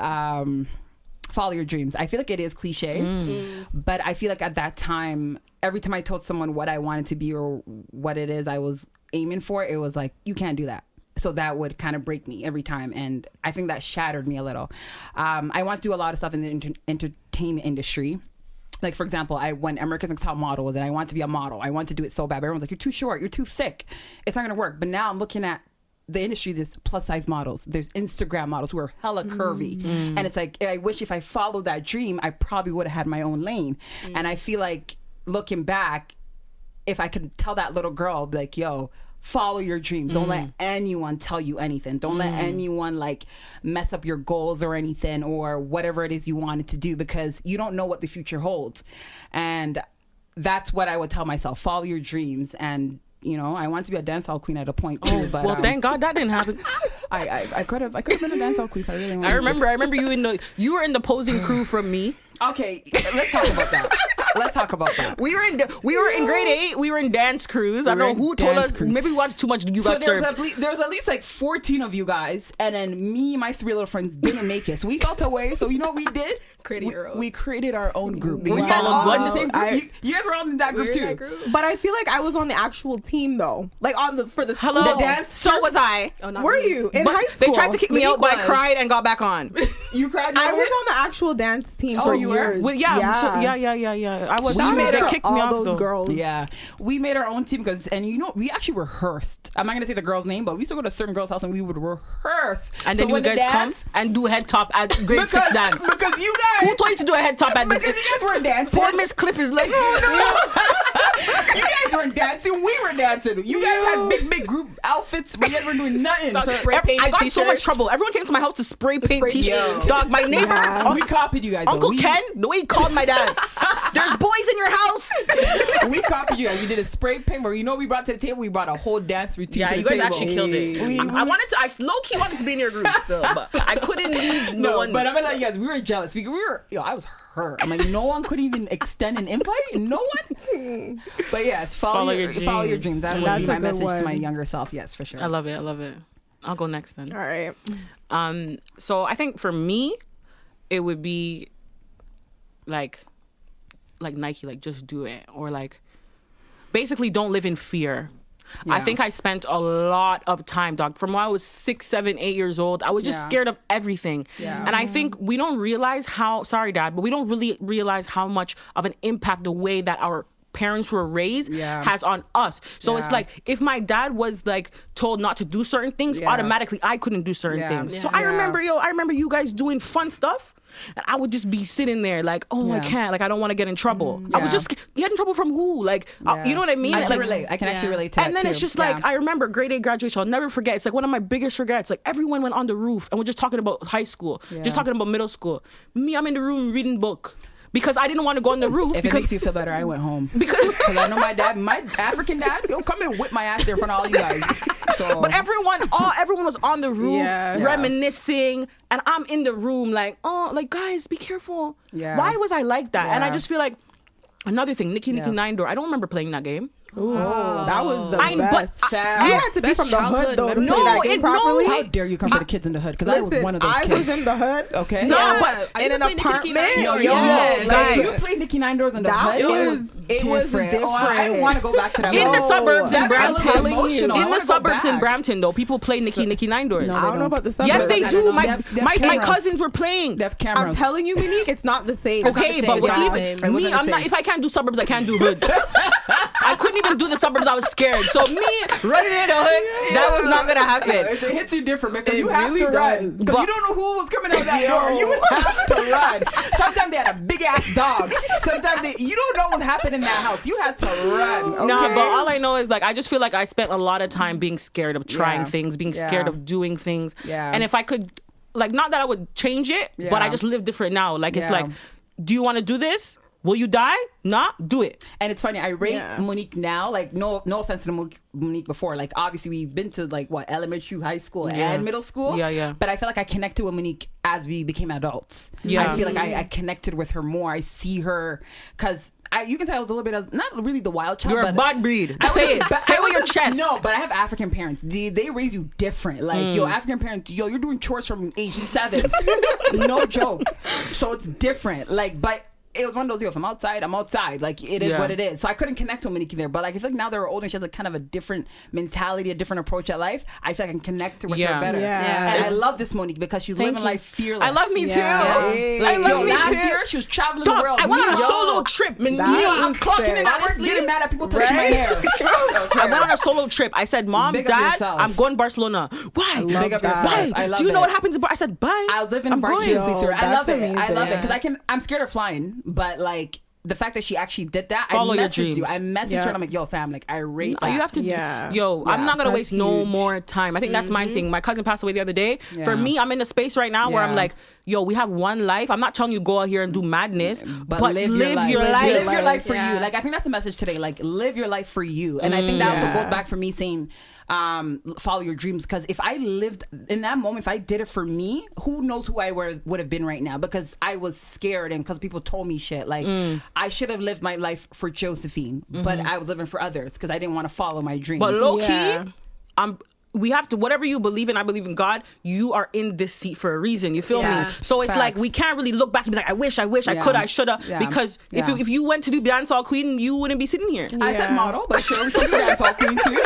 follow your dreams. I feel like it is cliche, but I feel like at that time, every time I told someone what I wanted to be or what it is I was aiming for, it was like, you can't do that. So that would kind of break me every time. And I think that shattered me a little. I want to do a lot of stuff in the entertainment industry. Like, for example, when America's Next Top Model was, and I want to be a model. I want to do it so bad. But everyone's like, you're too short. You're too thick. It's not going to work. But now I'm looking at the industry, there's plus size models, there's Instagram models who are hella curvy. And it's like, I wish if I followed that dream, I probably would have had my own lane. And I feel like looking back, if I could tell that little girl, be like, yo, follow your dreams. Don't let anyone tell you anything. Don't let anyone like mess up your goals or anything or whatever it is you wanted to do, because you don't know what the future holds. And that's what I would tell myself. Follow your dreams. And I want to be a dancehall queen at a point too. But well, thank God that didn't happen. I could have been a dancehall queen if I really wanted. I remember you were in the posing crew from me. Okay, let's talk about that. We were in grade 8. We were in dance crews. I don't know who told us. Maybe we watched too much. You got served. There was at least like 14 of you guys, and then me and my 3 little friends didn't make it. So we felt away. So you know what we did? We created our own group. We guys all in the same group. I, you guys were all in that group too. But I feel like I was on the actual team though, like for the hello school. the dance. So was I. Oh, were really. you in high school? They tried to kick me out, but I cried and got back on. You cried. I was on the actual dance team for years. Well, yeah. I was. They kicked me off. Those girls. Yeah, we made our own team we actually rehearsed. I'm not gonna say the girl's name, but we used to go to a certain girl's house and we would rehearse. And then you guys come and do head top at grade 6 dance. Because you guys. Who told you to do a head top at? Because you guys weren't dancing. Poor Miss Cliff is like, no. You guys weren't dancing. We were dancing. You guys had big group outfits, but you guys were doing nothing. I got so much trouble. Everyone came to my house to spray paint t-shirts. Dog, my neighbor. We copied you guys. Uncle Ken, the way he called my dad. There's boys in your house. We copied you guys. We did a spray paint, but we brought to the table. We brought a whole dance routine. Yeah, to you the guys table. actually killed it. I low key wanted to be in your group still, but I couldn't leave no one. But I'm gonna let you guys. We were jealous. I was hurt. I'm like, no one could even extend an invite. No one. But yes, follow your dreams. That would be my message to my younger self. Yes, for sure. I love it. I'll go next then. All right. So I think for me, it would be like Nike, like just do it, or like basically don't live in fear. Yeah. I think I spent a lot of time, dog, from when I was 6, 7, 8 years old. I was just scared of everything. Yeah. And I think we don't realize sorry, Dad, but we don't really realize how much of an impact the way that our parents were raised has on us. So it's like, if my dad was like told not to do certain things, automatically I couldn't do certain things. Yeah. So I remember you guys doing fun stuff. And I would just be sitting there like, I can't, like, I don't want to get in trouble. I was just get in trouble from who? Like, you know what I mean? I can relate. I can actually relate to that. And then it's just like, I remember grade 8 graduation. I'll never forget. It's like one of my biggest regrets. Like, everyone went on the roof and we're just talking about high school, just talking about middle school. Me, I'm in the room reading book. Because I didn't want to go on the roof. If it makes you feel better, I went home. Because I know my African dad, he'll come and whip my ass there in front of all you guys. So. But everyone was on the roof, reminiscing, and I'm in the room like, guys, be careful. Yeah. Why was I like that? And I just feel like, another thing, Nikki 9 Door, I don't remember playing that game. Ooh, that was the but best. You had to be from the hood though to play that game properly. How dare you come for the kids in the hood? Because I was one of those kids. I was in the hood. Okay. No, but in an apartment. Guys, you played Nicki Nine Doors in the hood. It was different. I didn't want to go back to that. In the suburbs in Brampton. In the suburbs in Brampton, though, people play Nicki Nine Doors. I don't know about the suburbs. Yes, they do. My cousins were playing. They have cameras. I'm telling you, Monique, it's not the same. Okay, but me, I'm not. If I can't do suburbs, I can't do hood. I couldn't even do the suburbs. I was scared. So me running in the hood, that was not gonna happen. It hits you different because you have to run. Because you don't know who was coming out that door. You have to run. Sometimes they had a big ass dog. Sometimes you don't know what's happening in that house. You had to run. Okay? No, but all I know is like I just feel like I spent a lot of time being scared of trying things, being scared of doing things. Yeah. And if I could, like, not that I would change it, but I just live different now. Like it's like, do you want to do this? Will you die? Nah, do it. And it's funny, I rate Monique now, like no offense to Monique before, like obviously we've been to like what, elementary, high school and middle school. Yeah. But I feel like I connected with Monique as we became adults. Yeah. I feel like I connected with her more. I see her because you can say I was a little bit of, not really the wild child. You're a bad breed. Say it. Say it with your chest. No, but I have African parents. They raise you different. Like, African parents, you're doing chores from age 7. No joke. So it's different. Like, but it was one of those, if I'm outside. Like, it is what it is. So I couldn't connect with Monique there. But like, I feel like now that we're older and she has a kind of a different mentality, a different approach at life, I feel like I can connect with her better. Yeah. And I love this Monique because she's living life fearless. I love me too. Like, last year she was traveling the world. I went on a solo trip. I'm clocking in. I'm getting mad at people touching my hair. I went on a solo trip. I said, Mom, Dad, I'm going to Barcelona. Why? Why? Do you know what happens in Barcelona? I said, bye. I was living in Barcelona. I love it. I love it because I'm scared of flying, but like the fact that she actually did that, I messaged you. I messaged her and I'm like, yo, fam, like I rate that. You have to I'm not gonna waste no more time. I think that's my thing. My cousin passed away the other day. For me, I'm in a space right now where I'm like, yo, we have one life. I'm not telling you go out here and do madness, but live your life. Live your life for you. Like I think that's the message today. Like live your life for you. And I think that also goes back for me saying follow your dreams, because if I lived in that moment, if I did it for me, who knows who I would have been right now, because I was scared and because people told me shit. Like I should have lived my life for Josephine, but I was living for others because I didn't want to follow my dreams. But low key, we have to, whatever you believe in, I believe in God, you are in this seat for a reason. You feel me? So it's like, we can't really look back and be like, I wish, I could, I should have. Because if you went to do Dancehall Queen, you wouldn't be sitting here. I said model, but sure, we can do Dancehall Queen too.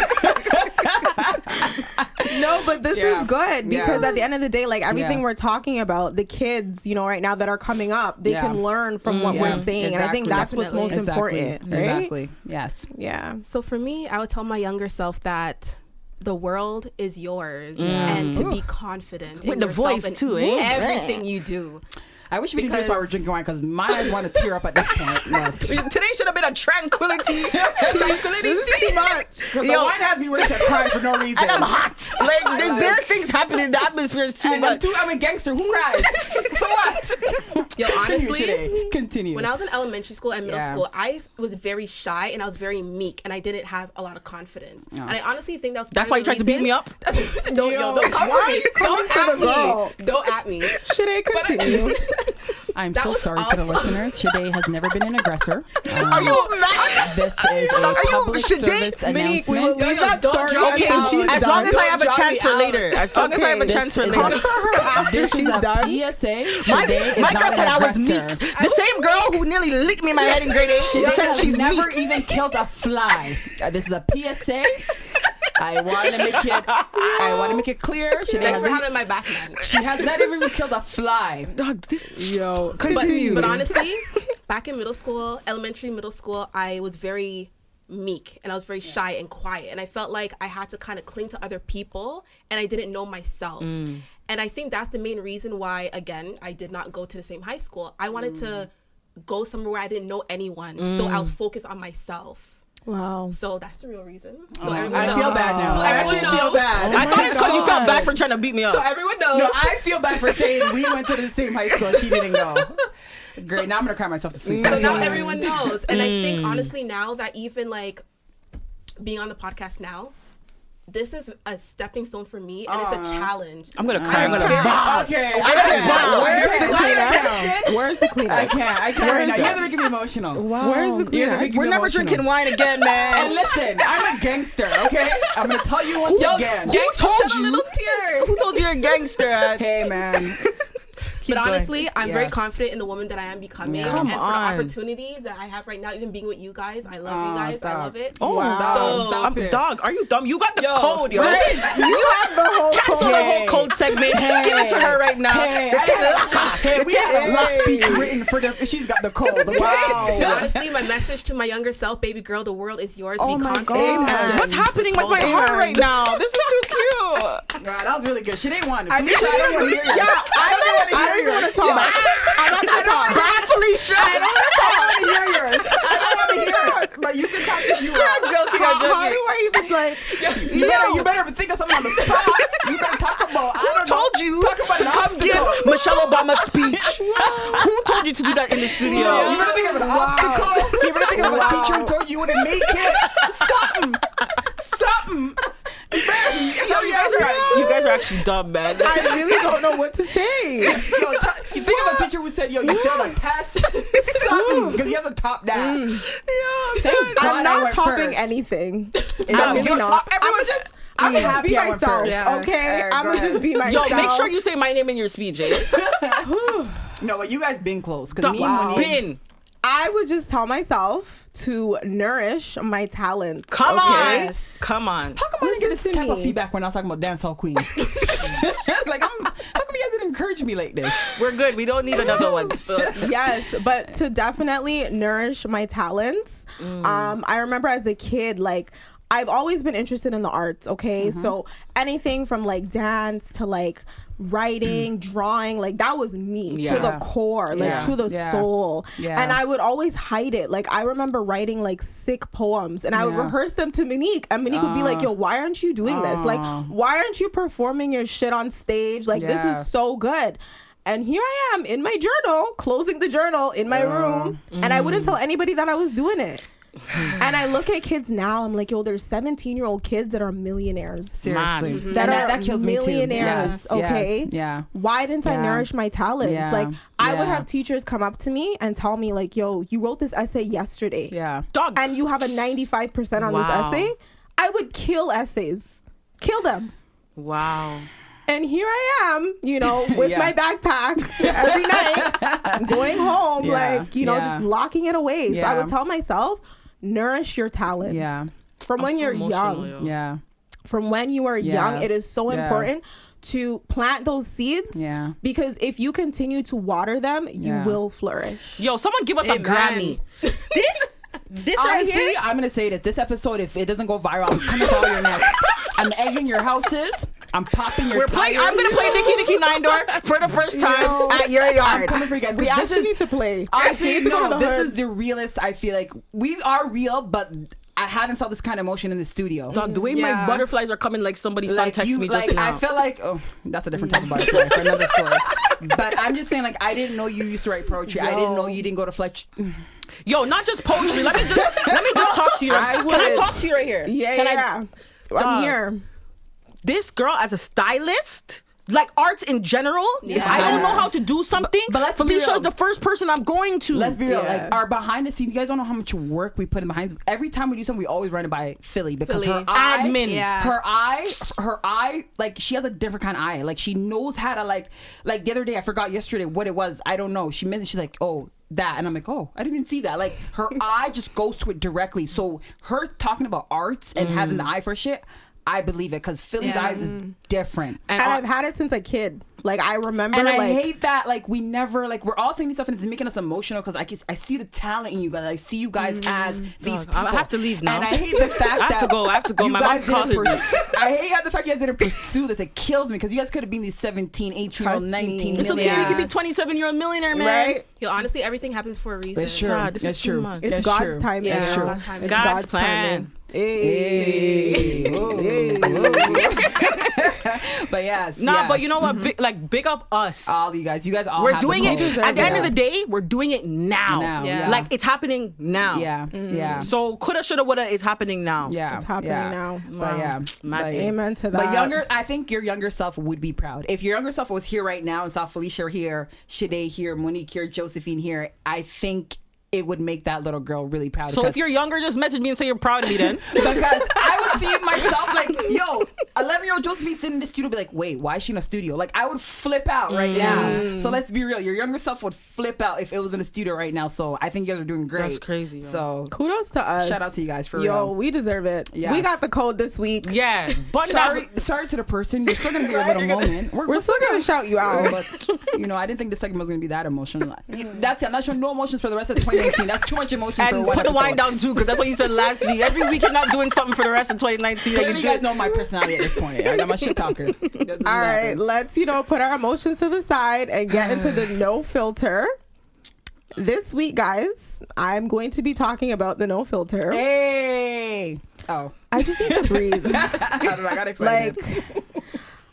No, but this is good because at the end of the day, like everything we're talking about, the kids, you know, right now that are coming up, they can learn from what we're saying. And I think that's what's most important. Right? Exactly. Yes. Yeah. So for me, I would tell my younger self that the world is yours and to be confident with the voice too, everything you do. I wish we could do this while we're drinking wine because my eyes want to tear up at this point. No. Today should have been a tranquility. Tranquility too much. The wine has me ready to cry for no reason. And I'm hot. Like there are things happening in the atmosphere. It's too much. I'm a gangster. Who cries? For what? Yo, honestly, continue. When I was in elementary school and middle school, I was very shy and I was very meek and I didn't have a lot of confidence. And I honestly think that's why you tried to beat me up. Don't come for me. Don't at me. Should I continue? I'm so sorry to the listeners. Shade has never been an aggressor. Are you mad? This is a public service announcement. We will leave that story as long as I have a chance for later. As long as I have a chance for later. This is a PSA. My girl said I was meek. The same girl who nearly licked me in my head in grade 8 said she's never even killed a fly. This is a PSA. I want to make it clear. Thanks for having my back, man. She has not even killed a fly. Continue. But honestly, back in middle school, middle school, I was very meek and I was very shy and quiet. And I felt like I had to kind of cling to other people and I didn't know myself. And I think that's the main reason why, again, I did not go to the same high school. I wanted to go somewhere where I didn't know anyone. So I was focused on myself. Wow. So that's the real reason. So I feel bad now. So I actually feel bad. I thought it's because you felt bad for trying to beat me up. So everyone knows. No, I feel bad for saying we went to the same high school and she didn't go. Great. So, now I'm going to cry myself to sleep. So now everyone knows. And I think honestly now that even like being on the podcast now, this is a stepping stone for me and it's a challenge. I'm gonna cry. I'm gonna bomb. Okay. Where's Where's the Kleenex? I can't right now. You guys are making me emotional. Wow. Where's the Kleenex? We're never drinking wine again, man. And listen, I'm a gangster, okay? I'm gonna tell you once again. Who told you? Who told you you're a gangster? Hey, man. But honestly, I'm very confident in the woman that I am becoming. Yeah. And for the opportunity that I have right now, even being with you guys, I love you guys. Stop. I love it. Oh, wow. Stop it. Dog, are you dumb? You got the code, yo. You have the whole Cancel the whole code segment. Give it to her right now. We have a lot speech written for them. She's got the code. Wow. So honestly, my message to my younger self, baby girl, the world is yours. Oh Be my confident. God. What's happening with my heart right now? This is too cute. Wow, that was really good. She didn't want it. I don't want to hear you. I don't want to talk. I'm not gonna talk. Bye, Felicia. I don't want to hear yours. I don't want to hear it. But you can talk if you want. I'm joking. How do I even like? You better think of something on the spot. You better talk about. Who told you to come give Michelle Obama speech? Who told you to do that in the studio? You better think of an obstacle. You better think of a teacher who told you wouldn't make it. Something. Yo, you guys are actually dumb, man. I really don't know what to say. Yo, you think of a teacher who said, "Yo, you failed a test." Something, because you have to top that. I'm not topping anything. I'm really not. I'm gonna happy be I went myself. first. Okay, Alright, I'm go gonna ahead. just be myself. Yo, make sure you say my name in your speech, eh? No, but you guys been close. Because me and Monique. Bin. I would just tell myself to nourish my talent. Come okay? on. Come on. How come I didn't get this Listen to type of me. feedback when I was talking about dancehall queen? Like, how come you guys didn't encourage me like this? We're good. We don't need another one. Yes, but to definitely nourish my talents. I remember as a kid, like, I've always been interested in the arts, okay? So anything from like dance to like writing, drawing, like that was me to the core, like to the soul. Yeah. And I would always hide it. Like I remember writing like sick poems and I would rehearse them to Monique and Monique would be like, yo, why aren't you doing this? Like, why aren't you performing your shit on stage? Like this is so good. And here I am in my journal, closing the journal in my room. And I wouldn't tell anybody that I was doing it. And I look at kids now, I'm like, yo, there's 17-year-old kids that are millionaires. Seriously. That kills me too. Millionaires, okay? Yes. Yeah. Why didn't I nourish my talents? Yeah. Like, I would have teachers come up to me and tell me, like, yo, you wrote this essay yesterday. Yeah. Dog. And you have a 95% on this essay. I would kill essays. Kill them. Wow. And here I am, you know, with my backpack every night, going home, like, you know, just locking it away. So I would tell myself, nourish your talents. Yeah. From when you're young. Yeah. From when you are young, it is so important to plant those seeds. Yeah. Because if you continue to water them, you will flourish. Yo, someone give us a Grammy. This Honestly, right here. I'm gonna say this. This episode, if it doesn't go viral, I'm coming for all your necks. I'm egging your houses. I'm popping your tires. I'm gonna play Nikki Nine Door for the first time at your yard. I'm coming for you guys. We actually need to play. Honestly, no, this is the realest. I feel like we are real, but I haven't felt this kind of emotion in the studio. Dog, the way my butterflies are coming, like somebody's son texted me just now. I feel like, that's a different type of butterfly for another story. But I'm just saying, like, I didn't know you used to write poetry. I didn't know you didn't go to Fletch. Yo, not just poetry. Let me just talk to you. Can I talk to you right here? Yeah. I'm here. This girl as a stylist, like arts in general, if I don't know how to do something, but Felicia is the first person I'm going to. Let's be real. Like, our behind the scenes, you guys don't know how much work we put in behind. Every time we do something, we always run it by Philly because her eye, like she has a different kind of eye. Like she knows how to like the other day, I forgot yesterday what it was. I don't know. She mentioned, she's like, oh, that, and I'm like, oh, I didn't even see that. Like her eye just goes to it directly. So her talking about arts and having the eye for shit, I believe it because Philly's eye is different. And I've had it since a kid. Like I remember, and I hate that. Like we never, like we're all saying these stuff and it's making us emotional because I see the talent in you guys. I see you guys as these people. I have to leave now. And I hate the fact that I have to go. My mom's calling me. I hate the fact you guys didn't pursue this. It kills me because you guys could have been these 17, 18, 19. It's okay. We could be 27-year-old millionaire, man. Right? Yo, honestly, everying happens for a reason. It's true. This is true. too much. It's God's timing. Yeah. It's true. God's plan. Hey. But yes. But you know what? Big up us. All you guys. You guys all. We're doing it. At the end of the day, we're doing it now. Yeah. Like it's happening now. Yeah. So coulda, shoulda, woulda. It's happening now. Yeah. It's happening now. But yeah. Amen to that. But I think your younger self would be proud. If your younger self was here right now and saw Felicia here, Shade here, Monique here, Josephine here, I think it would make that little girl really proud. So if you're younger, just message me and say you're proud of me then. Because I would see myself like, yo, 11-year-old Josephine sitting in the studio, be like, wait, why is she in a studio? Like, I would flip out right now. So let's be real. Your younger self would flip out if it was in a studio right now. So I think you guys are doing great. That's crazy. Yo. So kudos to us. Shout out to you guys for real. Yo, we deserve it. Yes. We got the code this week. Yeah. But sorry to the person. You're still gonna be a little moment. We're still gonna shout you out. But I didn't think this segment was gonna be that emotional. That's it. I'm not showing no emotions for the rest of 2019. That's too much emotions. And for put the wine down too, because that's what you said last week. Every week you're not doing something for the rest of 2019. You guys know my personality at this point. I got my shit conquered. All right, let's put our emotions to the side and get into the no filter. This week, guys, I'm going to be talking about the no filter. Hey! Oh. I just need to breathe. I got excited.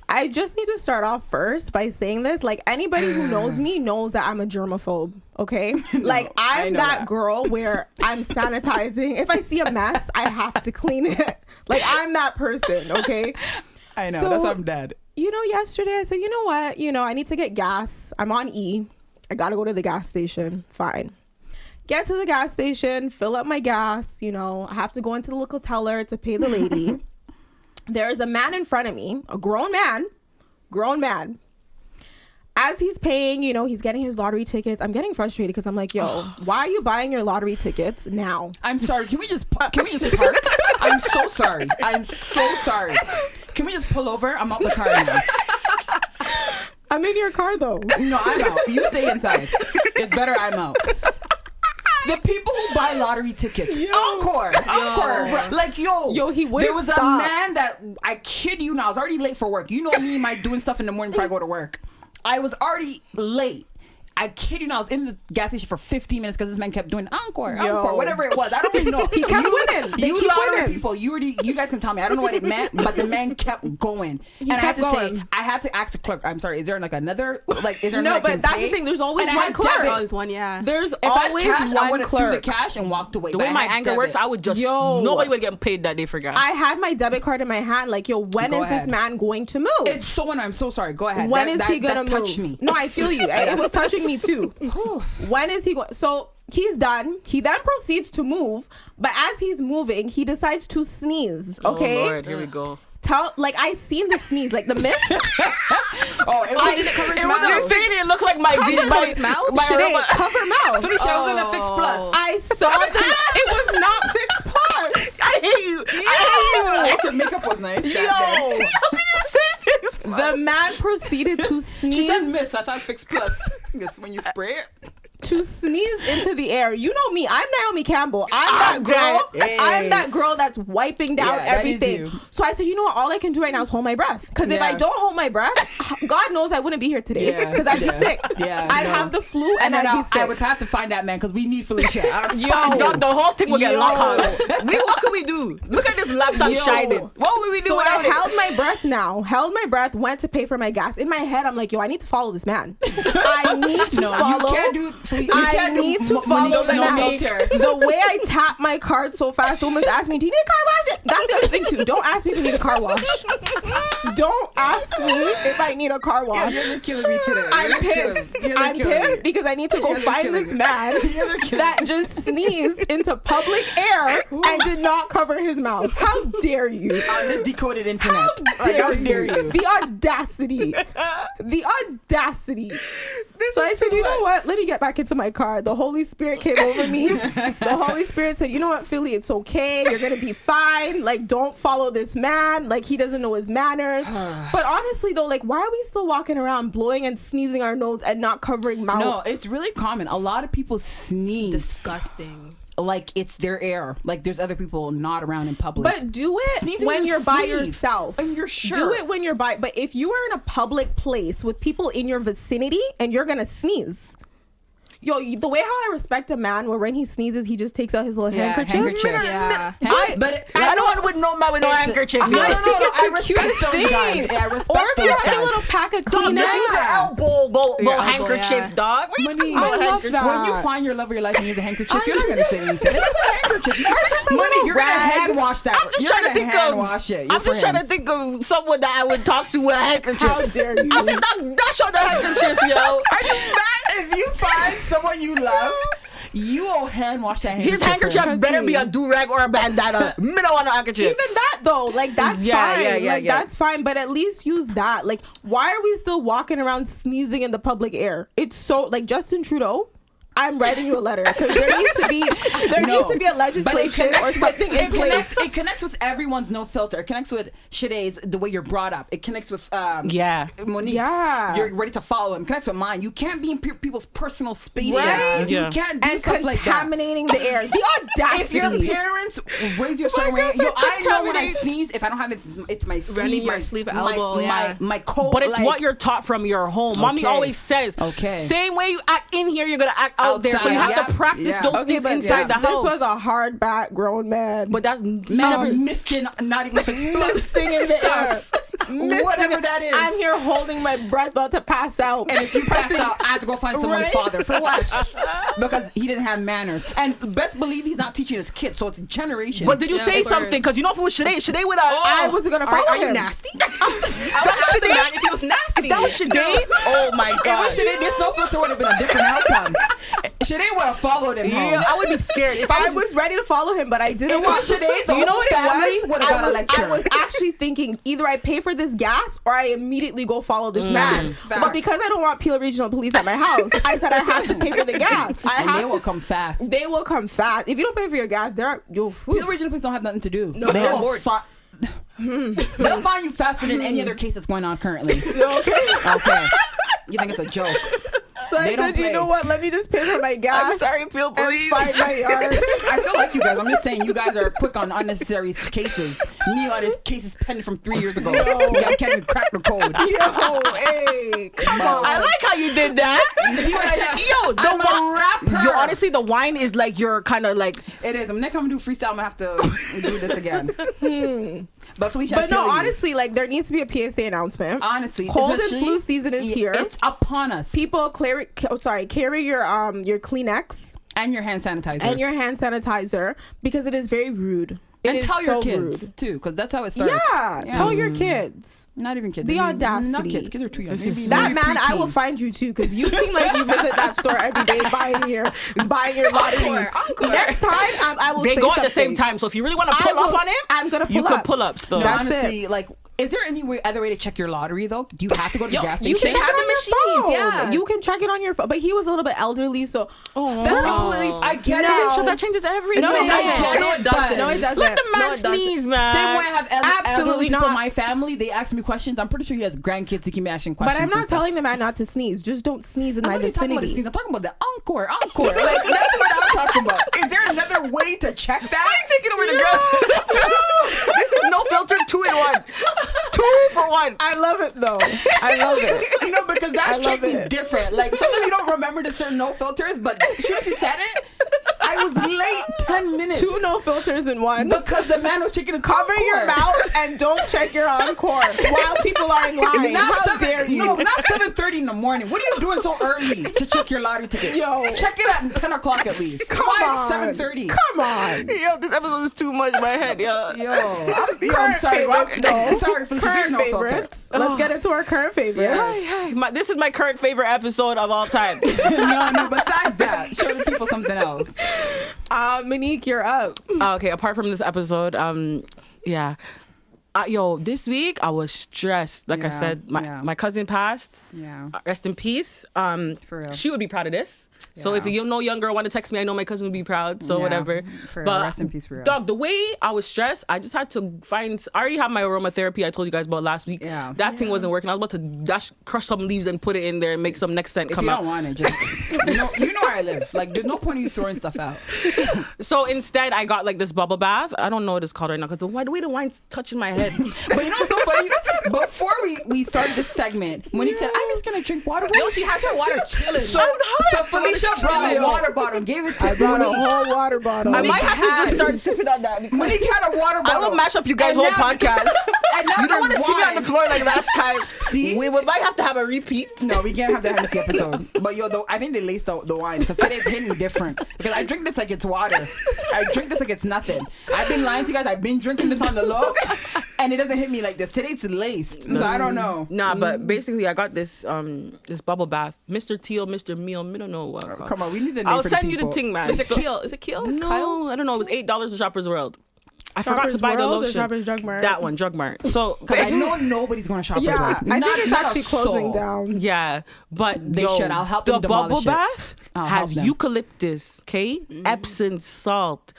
I just need to start off first by saying this. Like, anybody who knows me knows that I'm a germaphobe, okay? Like, I'm that girl where I'm sanitizing. If I see a mess, I have to clean it. Like, I'm that person, okay? I know. That's why I'm dead. Yesterday I said, you know what? I need to get gas. I'm on E. I got to go to the gas station. Fine. Get to the gas station, fill up my gas. I have to go into the local teller to pay the lady. There's a man in front of me, a grown man. As he's paying, he's getting his lottery tickets. I'm getting frustrated because I'm like, yo, why are you buying your lottery tickets now? I'm sorry. Can we just park? I'm so sorry. Can we just pull over? I'm out the car now. I'm in your car though. No, I'm out. You stay inside. It's better I'm out. The people who buy lottery tickets, encore. Like, yo, he wouldn't There was stop. a man that, I kid you not, I was already late for work. You know me, my doing stuff in the morning before I go to work. I was already late. I kid you not, I was in the gas station for 15 minutes because this man kept doing encore, whatever it was. I don't even know. He kept winning. You lottery people, you guys can tell me. I don't know what it meant, but the man kept going. I had to ask the clerk, I'm sorry, is there like another, like, is there no, but that's the thing. There's always one clerk. Always one, yeah. There's if always cash, I one would have threw the clerk. cash and walked away. The way my anger works, I would just nobody would get paid that day for gas. I had my debit card in my hand. Like, yo, when is this man going to move? It's so annoying. I'm so sorry. Go ahead. When is he gonna move? Touch me. No, I feel you. It was touching me too. When is he going? So he's done. He then proceeds to move, but as he's moving, he decides to sneeze. Okay. Oh Lord, here we go. I seen the sneeze, like the mist. Did it cover his mouth? You're saying it looked like my mouth. Should it cover mouth? Felicia, I was in a Fix Plus. I saw that it was not Fix Plus. I hate you. I hate you. Your makeup was nice. The man proceeded to sneeze. She said mist. I thought Fix Plus. Because when you spray it. To sneeze into the air. You know me. I'm Naomi Campbell. I'm that girl. Hey. I'm that girl that's wiping down everything. So I said, you know what? All I can do right now is hold my breath. Because if I don't hold my breath, God knows I wouldn't be here today. Because I'd be sick. I'd have the flu and I'd be sick. I would have to find that man because we need Felicia. The whole thing will get locked on. What can we do? Look at this laptop shining. What would we do without it? I held my breath now. Held my breath, went to pay for my gas. In my head, I'm like, yo, I need to follow this man. I need to follow. You can't do I need to follow the man. The way I tap my card so fast, the woman's asking me, do you need a car wash? That's the other thing too. Don't ask me if you need a car wash. Don't ask me if I need a car wash. Yeah, you're killing me today. I'm pissed. I'm pissed because I need to go find this man that just sneezed into public air and did not cover his mouth. How dare you? On this decoded internet. How dare you? The audacity. The audacity. So I said, you know what? Let me get back into my car. The Holy Spirit came over me. The Holy Spirit said, you know what, Philly, it's okay. You're going to be fine. Like, don't follow this man. Like, he doesn't know his manners. But honestly, though, like, why are we still walking around blowing and sneezing our nose and not covering mouth? No, it's really common. A lot of people sneeze. Disgusting. Like it's their air. Like there's other people not around in public. But do it Sneezing when you're by sneeze. yourself. And you're sure. Do it when you're by. But if you are in a public place with people in your vicinity and you're gonna sneeze, Yo, the way how I respect a man where when he sneezes, he just takes out his little handkerchief. Yeah. But I don't want with no man with no handkerchief. No. I respect those guys. I respect or if those you have guys. a little pack of Dog, Kleenex. just use your elbow handkerchief, dog. What are you talking about handkerchief? When you find your love of your life and use a handkerchief, you're not gonna say anything. It's just a handkerchief. Money, you're gonna hand wash that. I'm just trying to think trying to think of someone that I would talk to with a handkerchief. How dare you? I said, dash on the handkerchief, yo. Are you mad? If you find someone you love, you will hand wash that handkerchief. His handkerchief better be a do-rag or a bandana. Me don't want a handkerchief. Even that though, like that's fine. That's fine, but at least use that. Like, why are we still walking around sneezing in the public air? It's so like Justin Trudeau. I'm writing you a letter because there needs to be a legislation or something in place. It connects with everyone's no filter. It connects with Shade's the way you're brought up. It connects with Monique's. Yeah. You're ready to follow him. It connects with mine. You can't be in people's personal spaces. Right? You can't do and stuff like that. Contaminating the air. The audacity. If your parents raise you a certain way, I know when I sneeze, if I don't have it, it's my sleeve, my sleeve, elbow, my coat. But it's what you're taught from your home. Mommy always says, same way you act in here, you're gonna act out there. So you have to practice those things inside the house. This was a hard back grown man. But that's never misting, not even misting in the air. Whatever that is. I'm here holding my breath about to pass out. And if you pass out, I have to go find someone's father. For what? Because he didn't have manners. And best believe he's not teaching his kids, so it's a generation. But did you say something? Because you know if it was Shade would have... I wasn't going to follow him. Are you nasty? If he was nasty. If that was Shade, oh my God. If it was Shade, this no filter would have been a different outcome. Shade would have followed him home. I would be scared. If I was ready to follow him, but I didn't. It was Shade. You know what it was? I was actually thinking either I pay for this gas or I immediately go follow this man. But because I don't want Peel Regional Police at my house, I said I have to pay for the gas. They will come fast. They will come fast. If you don't pay for your gas, Peel Regional Police don't have nothing to do. No, they'll find you faster than any other case that's going on currently. Okay. You think it's a joke? So I said, you know what? Let me just pay for my gas. I'm sorry, Peel Police. Find my yard. I still like you guys. I'm just saying you guys are quick on unnecessary cases. You got this cases pending from 3 years ago. You guys can't even crack the code. Hey, come on. I like how you did that. See what I did? Yo, I'm a rapper. Yo, honestly, the wine is like your kind of like. It is. Next time I do freestyle, I'm gonna have to do this again. But Felicia, but no, honestly, like there needs to be a PSA announcement. Honestly, cold and flu season is here. It's upon us. People carry your Kleenex and your hand sanitizer because it is very rude. And tell your kids too, because that's how it starts. Yeah, tell your kids. Not even kids. The audacity. Not kids. Kids are too young. That man, I will find you too, because you seem like you visit that store every day buying your lottery. Encore. Next time, I will. They say go something. at the same time, so if you really want to pull up on him, I'm gonna pull you up. could pull up still. No, honestly, like. Is there any other way to check your lottery though? Do you have to go to the gas station? You can have check the on machines, your phone. yeah. You can check it on your phone. But he was a little bit elderly, so I get it. So that changes everything. No, it doesn't. No, it doesn't. Let the man sneeze, man. Same way I have Absolutely people in not. my family. They ask me questions. I'm pretty sure he has grandkids. He can be asking questions. But I'm not telling the man not to sneeze. Just don't sneeze in my vicinity. I'm talking about the encore. Like that's what I'm talking about. Is there another way to check that? I ain't taking over the girls. This is no filter 2-in-1. 2 for 1. I love it though. I love it. No, because that's strictly different. Like sometimes you don't remember the certain no filters, but she said it. I was late 10 minutes. 2 no filters in 1. Because the man was checking his Cover your mouth and don't check your encore while people are in line. How dare you? No, not 7:30 in the morning. What are you doing so early to check your lottery ticket? Yo. Check it at 10 o'clock at least. Come on. 7:30. Come on. Yo, this episode is too much in my head, yo. I'm sorry. Sorry for current favorites. Let's get into our current favorites. Yes. This is my current favorite episode of all time. No, besides that, show the people something else. Monique, you're up. Okay, apart from this episode, this week I was stressed. Like I said, my cousin passed. Yeah. Rest in peace. For real. She would be proud of this. So if you know young girl want to text me, I know my cousin would be proud. So whatever. For real. But Rest in peace for real. Dog, the way I was stressed, I just had to I already have my aromatherapy I told you guys about last week. Yeah. That thing wasn't working. I was about to crush some leaves and put it in there and make some next scent come out. If you don't want it, just you know where I live. Like there's no point in you throwing stuff out. So instead I got like this bubble bath. I don't know what it's called right now because the way the wine's touching my head. dead. But you know what's so funny? Before we started this segment, when he said, I'm just going to drink water. No, she has her water chilling. So Felicia brought a water bottle, gave it to I brought a whole water bottle. I might have to just start sipping on that. Monique had a water bottle. I will mash up you guys' whole podcast. And now You don't want to see me on the wine. floor like last time. See? We might have to have a repeat. No, we can't have the Hennessy episode. But I think they laced the wine because today's hitting different. Because I drink this like it's water. I drink this like it's nothing. I've been lying to you guys. I've been drinking this on the low, and it doesn't hit me like this. Today's laced, so I don't know. Nah, but basically I got this this bubble bath, Mr. Teal, Mr. Meal. I don't know what. Come on, we need the name I'll for send the you the people. thing, man. Is it Keel? Is it Keel? No, Kyle? I don't know. It was $8 at Shoppers World. I forgot to buy the World or lotion. Shoppers Drug Mart? That one, Drug Mart. So Because I know nobody's going to Shoppers Yeah, World. I think it's Not a actually closing soul. down. yeah, but They should. I'll help them the bubble demolish it. bath I'll help has them. eucalyptus, okay, Epsom salt,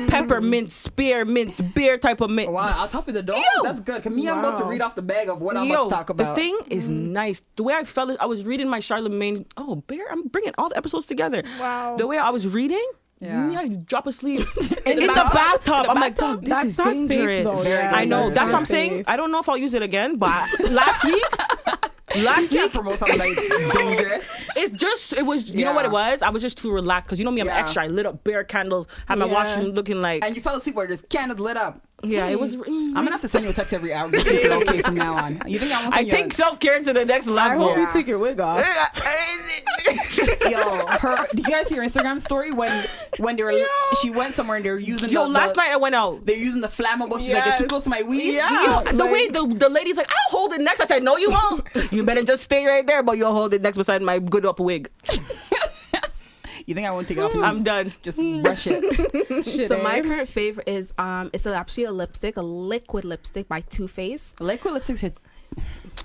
peppermint, spearmint, beer type of mint. Wow, I'll top of the door. Yo. That's good. Because me, I'm about to Wow. read off the bag of what I'm about to talk about. The thing is nice. The way I felt it, I was reading my Charlemagne. Oh, bear! I'm bringing all the episodes together. Wow. The way I was reading. Yeah. Yeah, you drop asleep In in the the bathtub. I'm like, bathtub? dog, this That's is not safe, dangerous. though. Very I know. dangerous. That's what I'm Not saying. safe. I don't know if I'll use it again, but last week, You can't promote something that's dangerous. it was, you know what it was? I was just too relaxed because you know me, I'm Yeah. extra. I lit up bare candles, had my Yeah. washroom looking like, And you fell asleep where there's candles lit up. yeah, it was. I'm going to have to send you a text every hour. Just to feel okay from now on. You think I want I take self-care to the next I level. hope you took your wig off. Yo, did you guys see her Instagram story when they were she went somewhere and they were using Last night I went out. they're using the flammable. She's like, it's too close to my weed. Yeah, the way the lady's like, I'll hold it next. I said, no, you won't. You better just stay right there, but you'll hold it next beside my good up wig. You think I won't take it off? I'm done. Just brush it. So my current favorite is it's actually a lipstick, a liquid lipstick by Too Faced. Liquid lipstick hits.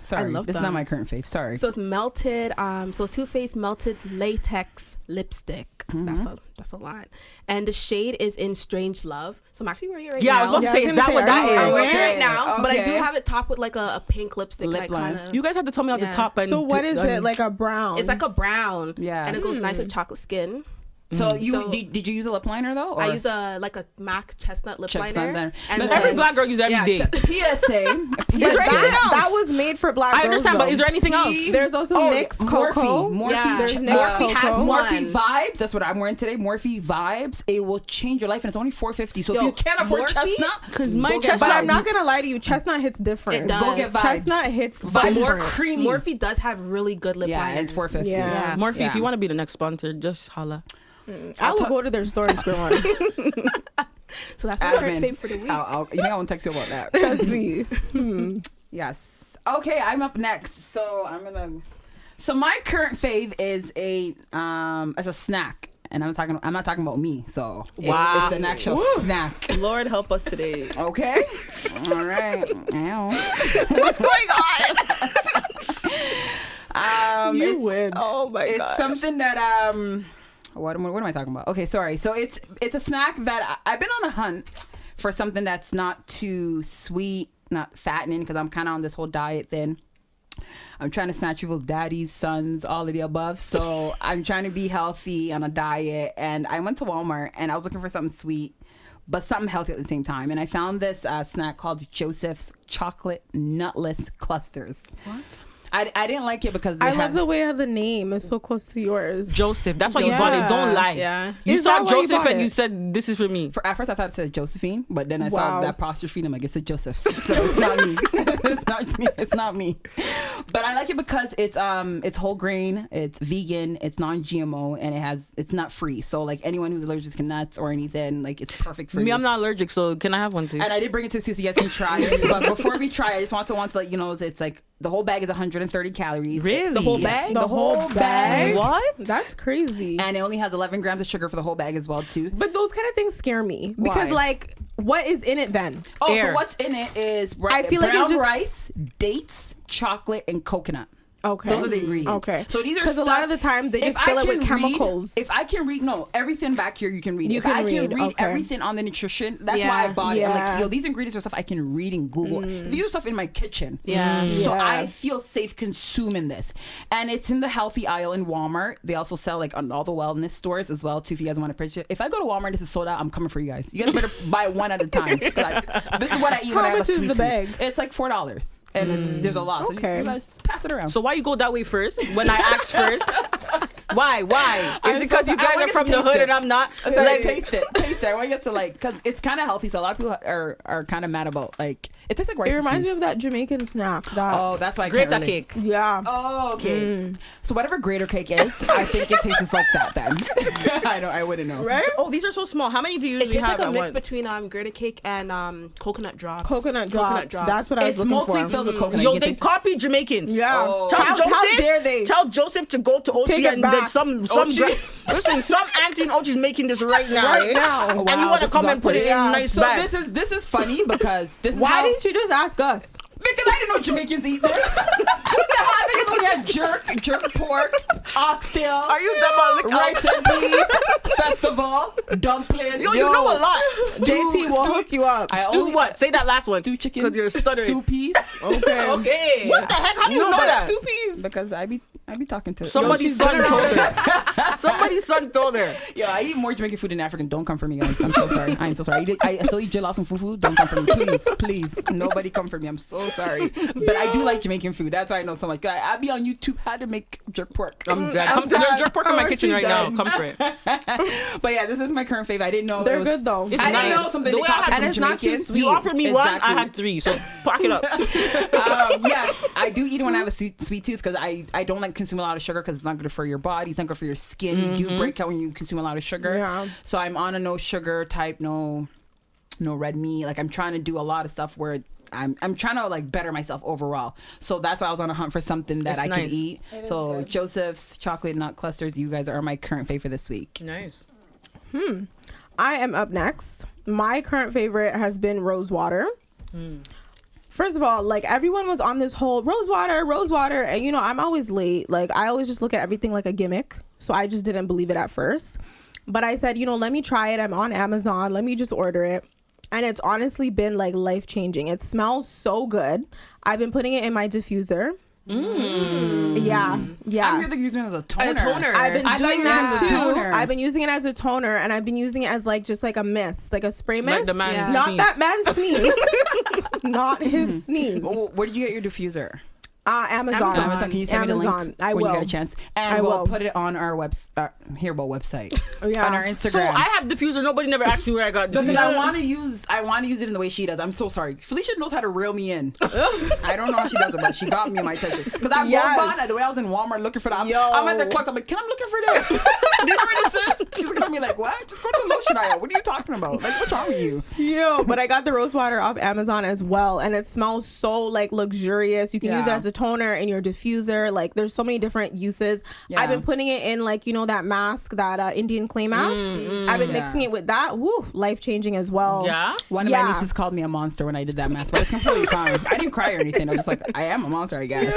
Sorry, love this is them. not my current fave. Sorry. So it's melted. So it's Too Faced melted latex lipstick. That's a lot. And the shade is in Strange Love. So I'm actually wearing it right now. Yeah, I was about to Yeah, say, I was is gonna that say, what that are you I'm is? wearing it Okay, right now, but I do okay. have it topped with like a pink lipstick. Lip like liner. kinda, You guys had to tell me at the Yeah. top. And So what is it? Like a brown? it's like a brown. Yeah. And it goes nice with chocolate skin. So you So- did you use a lip liner though? Or? I use a MAC chestnut lip Chestnut liner. liner. And But then- Every black girl uses every Yeah, day. PSA. Is there anything else? that was made for black I girls. understand, but though. is there anything else? There's also NYX Cocoa. Morphe. Yeah. There's Ch- NYX Morphe has Cocoa. one. Morphe Vibes. That's what I'm wearing today. Morphe Vibes. It will change your life, and it's only $4.50. So if Yo, you can't afford Morphe? chestnut, 'Cause my go get chestnut- But I'm Vibes. not gonna lie to you, chestnut hits different. It does. Go get Vibes. Chestnut hits Vibes is different. creamy. Morphe does have really good lip Yeah, liners. it's $4.50. Yeah. Morphe, Yeah. if you want to be the next sponsor, just holla. I will go to their store and spend one. So that's my current Admin. fave for the week. You think I won't text you about that? Trust me. Yes. Okay, I'm up next. So my current fave is as a snack. And I'm not talking about me. So Wow. it's an actual snack. Lord help us today. Okay. All right. Ow. What's going on? You it's- win. Oh my It's god. something that what am I talking about? Okay, sorry. So it's a snack that I've been on a hunt for something that's not too sweet, not fattening, because I'm kind of on this whole diet thing. I'm trying to snatch people's daddies, sons, all of the above. So I'm trying to be healthy on a diet. And I went to Walmart and I was looking for something sweet, but something healthy at the same time. And I found this snack called Joseph's Chocolate Nutless Clusters. What? I didn't like it because I love the way of the name is so close to yours. Joseph. That's why you Yeah. bought it. Don't lie. Yeah. You Is saw that why you Joseph bought and you it? said, this is for me. At first I thought it said Josephine, but then I Wow. saw that apostrophe and I'm like, it said Joseph's. So it's not me. It's not me. It's not me. But I like it because it's whole grain, it's vegan, it's non-GMO, and it's nut free. So like anyone who's allergic to nuts or anything, like it's perfect for Me, you. I'm not allergic, so can I have one, please? And I did bring it to you so you guys can try it. But before we try, I just want to let you know it's like the whole bag is 130 calories. Really? The whole Yeah. bag? The whole bag. What? That's crazy. And it only has 11 grams of sugar for the whole bag as well too. But those kind of things scare me because, Why? like, what is in it then? Oh, Air. so what's in it is I feel like brown it's just- rice, dates, chocolate, and coconut. Okay. Those are the ingredients. Okay. So these are because a lot of the time they just fill it with chemicals. If I can read, everything back here you can read. If I can read everything on the nutrition, that's why I bought it. I'm like, these ingredients are stuff I can read in Google. These are stuff in my kitchen. So I feel safe consuming this. And it's in the healthy aisle in Walmart. They also sell like on all the wellness stores as well too. If you guys want to purchase it. If I go to Walmart and this is sold out, I'm coming for you guys. You guys better buy one at a time. This is what I eat when I have a sweet tooth. How much is the bag? It's like $4. And there's a lot. So you guys pass it around. So why you go that way first when I ask first? Why? Is it because you guys are from the hood and I'm not? Like, taste it. I want you to because it's kind of healthy. So a lot of people are kind of mad about it tastes like rice. It reminds me of that Jamaican snack. That's why I grater cake. Yeah. Oh, okay. So whatever grater cake is, I think it tastes like that then. I wouldn't know. Right? Oh, these are so small. How many do you usually have? It's like a mix between grater cake and coconut drops. Coconut drops. That's what I was looking for. It's mostly filled with coconut. Yo, they copied Jamaicans. Yeah. Oh. How dare they? Tell Joseph to go to Ochi and then some listen, some auntie in Ochi's making this right now. Wow, and you want to come and put it in a nice bag. So this is funny because why didn't you just ask us? Because I didn't know Jamaicans eat this. What the hell? Because we had jerk pork, oxtail. Are you talking about rice and beef, festival, dumplings? Yo, you know a lot. JT will hook you up. Stew what? Say that last one. Stew chicken. Because you're stuttering. Stew peas. Okay. What the heck? How do you know that? Stew peas. Because I be talking to somebody's son told her. Somebody's son told her. Yo, I eat more Jamaican food than African. Don't come for me, guys. I'm so sorry. I'm so sorry. I still eat jollof and fufu. Don't come for me, please. Nobody come for me. I'm so sorry. But I do like Jamaican food. That's why I know so much. I be on YouTube how to make jerk pork. I'm dead. Come to the jerk pork in my kitchen right now. Come for it. But yeah, this is my current favorite. I didn't know they're good though. I didn't know something they copied from Jamaicans. You offered me one, I had 3. So pack it up. Yeah, I do eat it when I have a sweet tooth because I don't like consume a lot of sugar because it's not good for your body. It's not good for your skin. You do break out when you consume a lot of sugar. Yeah. So I'm on a no sugar type, no red meat. Like I'm trying to do a lot of stuff where I'm trying to better myself overall. So that's why I was on a hunt for something that I could eat. So good. Joseph's chocolate nut clusters, you guys are my current favorite this week. Nice. I am up next. My current favorite has been rose water. First of all, everyone was on this whole rose water, and I'm always late. I always just look at everything like a gimmick, so I just didn't believe it at first. But I said, let me try it. I'm on Amazon. Let me just order it. And it's honestly been life-changing. It smells so good. I've been putting it in my diffuser. Yeah. I'm using it as a toner. I've been doing that too. I've been using it as a toner, and I've been using it as just a mist, a spray mist. Like the man Not sneeze. that man sneeze. Not his sneeze. Where did you get your diffuser? Amazon. Can you send me the link I when will. you get a chance? And we'll put it on our Hearable website. Yeah. On our Instagram. So I have diffuser. Nobody never asked me where I got diffuser. Because I want to use it in the way she does. I'm so sorry. Felicia knows how to reel me in. I don't know how she does it, but she got me in my attention. Because I walked by the way I was in Walmart looking for that. I'm at the clock. I'm like, I'm looking for this. Do you know what this is? She's looking at me like, what? Just go to the lotion aisle. What are you talking about? What's wrong with you? But I got the rose water off Amazon as well, and it smells so luxurious. You can use it as a toner in your diffuser. There's so many different uses. I've been putting it in that mask, that Indian clay mask. I've been mixing it with that. Woo, life-changing as well. One of my nieces called me a monster when I did that mask, but it's completely fine. I didn't cry or anything. I was just like, I am a monster, I guess.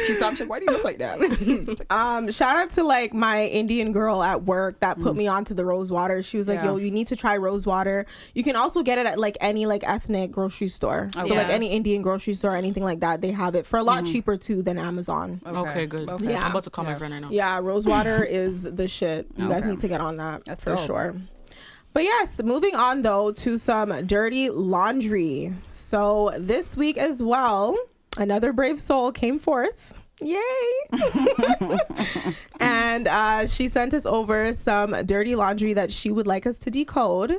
She stopped. She's like, why do you look like that? Shout out to my Indian girl at work that put me onto the rose water. She was like, yo, you need to try rose water. You can also get it at any ethnic grocery store. So any Indian grocery store, anything like that, they have it for a lot cheaper too than Amazon. Okay, good. Okay. I'm about to call my friend right now. Yeah, rose water is the shit. You guys need to get on that. That's for sure. But yes, moving on though to some dirty laundry. So this week as well, another brave soul came forth. Yay. And she sent us over some dirty laundry that she would like us to decode.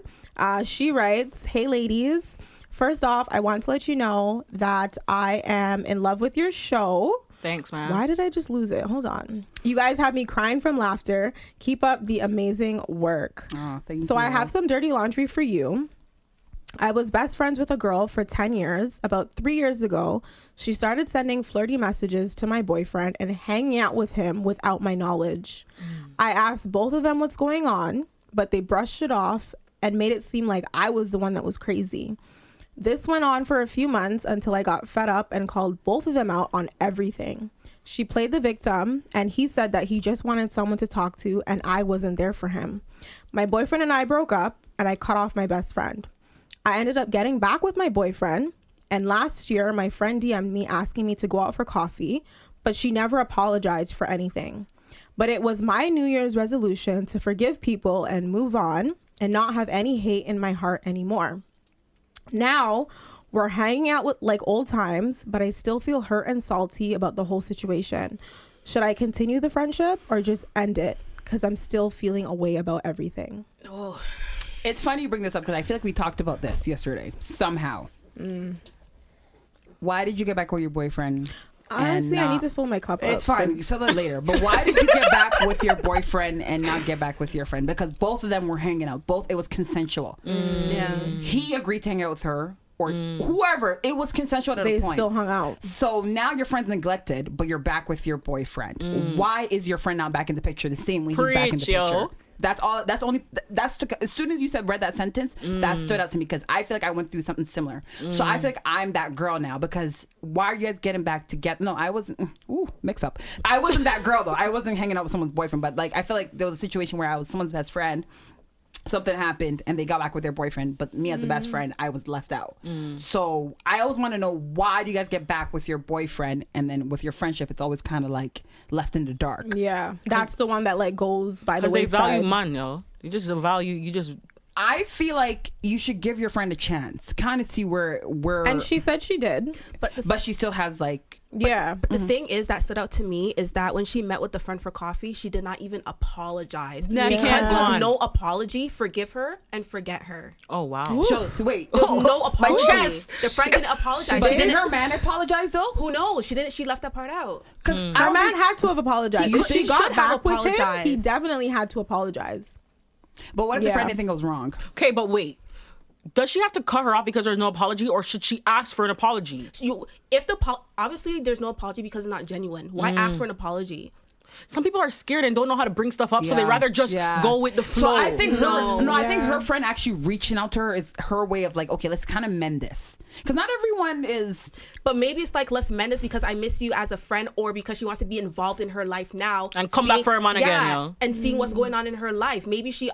She writes, hey ladies, first off, I want to let you know that I am in love with your show. Thanks, man. Why did I just lose it? Hold on. You guys have me crying from laughter. Keep up the amazing work. Oh, thank you. So I have some dirty laundry for you. I was best friends with a girl for 10 years. About 3 years ago, she started sending flirty messages to my boyfriend and hanging out with him without my knowledge. I asked both of them what's going on, but they brushed it off and made it seem like I was the one that was crazy. This went on for a few months until I got fed up and called both of them out on everything. She played the victim, and he said that he just wanted someone to talk to, and I wasn't there for him. My boyfriend and I broke up, and I cut off my best friend. I ended up getting back with my boyfriend, and last year, my friend DM'd me asking me to go out for coffee, but she never apologized for anything. But it was my New Year's resolution to forgive people and move on and not have any hate in my heart anymore. Now, we're hanging out with like old times, but I still feel hurt and salty about the whole situation. Should I continue the friendship or just end it? Because I'm still feeling a way about everything. Oh. It's funny you bring this up because I feel like we talked about this yesterday somehow. Why did you get back with your boyfriend? Honestly, I need to fill my cup up. It's fine. You fill it later. But why did you get back with your boyfriend and not get back with your friend? Because both of them were hanging out. It was consensual. Yeah. He agreed to hang out with her or whoever. It was consensual at a point. They still hung out. So now your friend's neglected, but you're back with your boyfriend. Why is your friend not back in the picture the same way he's back in the picture? That's all. As soon as you read that sentence, that stood out to me because I feel like I went through something similar. So I feel like I'm that girl now because why are you guys getting back together? No, I wasn't. Mix up. I wasn't that girl though. I wasn't hanging out with someone's boyfriend, but like I feel like there was a situation where I was someone's best friend. Something happened and they got back with their boyfriend, but me as the best friend, I was left out. So I always want to know, why do you guys get back with your boyfriend, and then with your friendship it's always kind of like left in the dark? Yeah, that's the one that like goes by the wayside. Because they value man, yo. I feel like you should give your friend a chance, kind of see where. And she said she did, but she still has like. But the thing is that stood out to me is that when she met with the friend for coffee, she did not even apologize. Because there was no apology. Forgive her and forget her. Oh wow. So wait, no apology. My chest. The friend didn't apologize. But did her man apologize though? Who knows? She didn't. She left that part out. Because our man had to have apologized. If she got back with him, he definitely had to apologize. But what if the friend didn't think it was wrong? Okay, but wait. Does she have to cut her off because there's no apology, or should she ask for an apology? Obviously there's no apology because it's not genuine. Why ask for an apology? Some people are scared and don't know how to bring stuff up, so they rather just go with the flow. So I think I think her friend actually reaching out to her is her way of like, okay, let's kind of mend this. Because not everyone is. But maybe it's like, let's mend this because I miss you as a friend, or because she wants to be involved in her life now and come back for her man again, yo. And seeing what's going on in her life. Maybe she's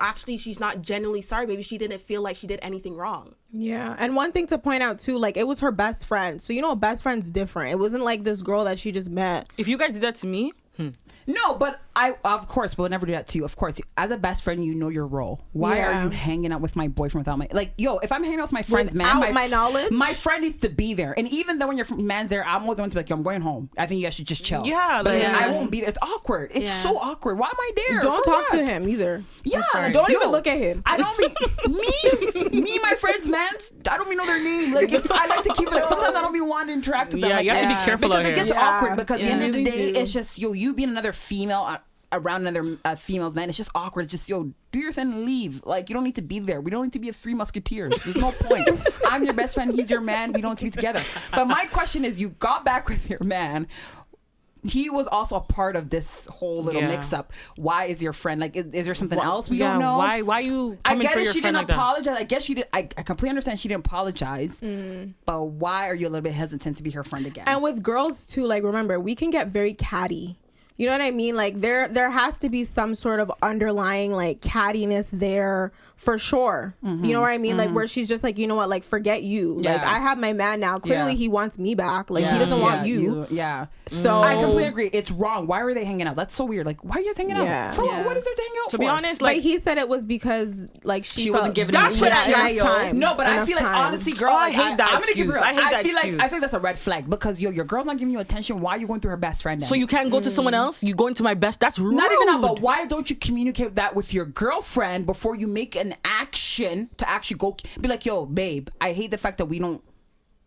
not genuinely sorry. Maybe she didn't feel like she did anything wrong. Yeah, and one thing to point out too, like it was her best friend, so best friend's different. It wasn't like this girl that she just met. If you guys did that to me. No, but I, of course, we'll never do that to you. Of course, as a best friend, you know your role. Why are you hanging out with my boyfriend without if I'm hanging out with my friend's man, my knowledge, my friend needs to be there. And even though when your man's there, I'm always going to be like, yo, I'm going home. I think you guys should just chill. Yeah, but I won't be there. It's awkward. It's so awkward. Why am I there? Don't talk to him either. Yeah, don't even look at him. I don't me, my friends, man. I don't even know their name. Like I like to keep it. Sometimes I don't even want to interact with them. Yeah, you have to be careful because out it gets awkward. Because at the end of the day, do. it's just you being another female around another females, man. It's just awkward. It's just do your thing and leave. Like you don't need to be there. We don't need to be a Three Musketeers. There's no point. I'm your best friend. He's your man. We don't need to be together. But my question is, you got back with your man. He was also a part of this whole little mix-up. Why is your friend like? Is there something else we don't know? Why you? I get it. She didn't like apologize. That? I guess she did. I completely understand she didn't apologize. But why are you a little bit hesitant to be her friend again? And with girls too, like remember, we can get very catty. You know what I mean? Like there has to be some sort of underlying like cattiness there for sure. You know what I mean? Like where she's just like, you know what? Like forget you. Like I have my man now. Clearly he wants me back. Like he doesn't want you. So I completely agree. It's wrong. Why are they hanging out? That's so weird. Like why are you guys hanging out? What is there to hang out for? To be honest, like he said it was because like she wasn't giving that's what time. No, but I feel like honestly, girl, I hate that excuse. I think that's a red flag because your girl's not giving you attention. Why are you going through her best friend then? So you can't go to someone else? You going to my best? That's rude. Not even that, but why don't you communicate that with your girlfriend before you make an action to actually go be like, yo, babe, I hate the fact that we don't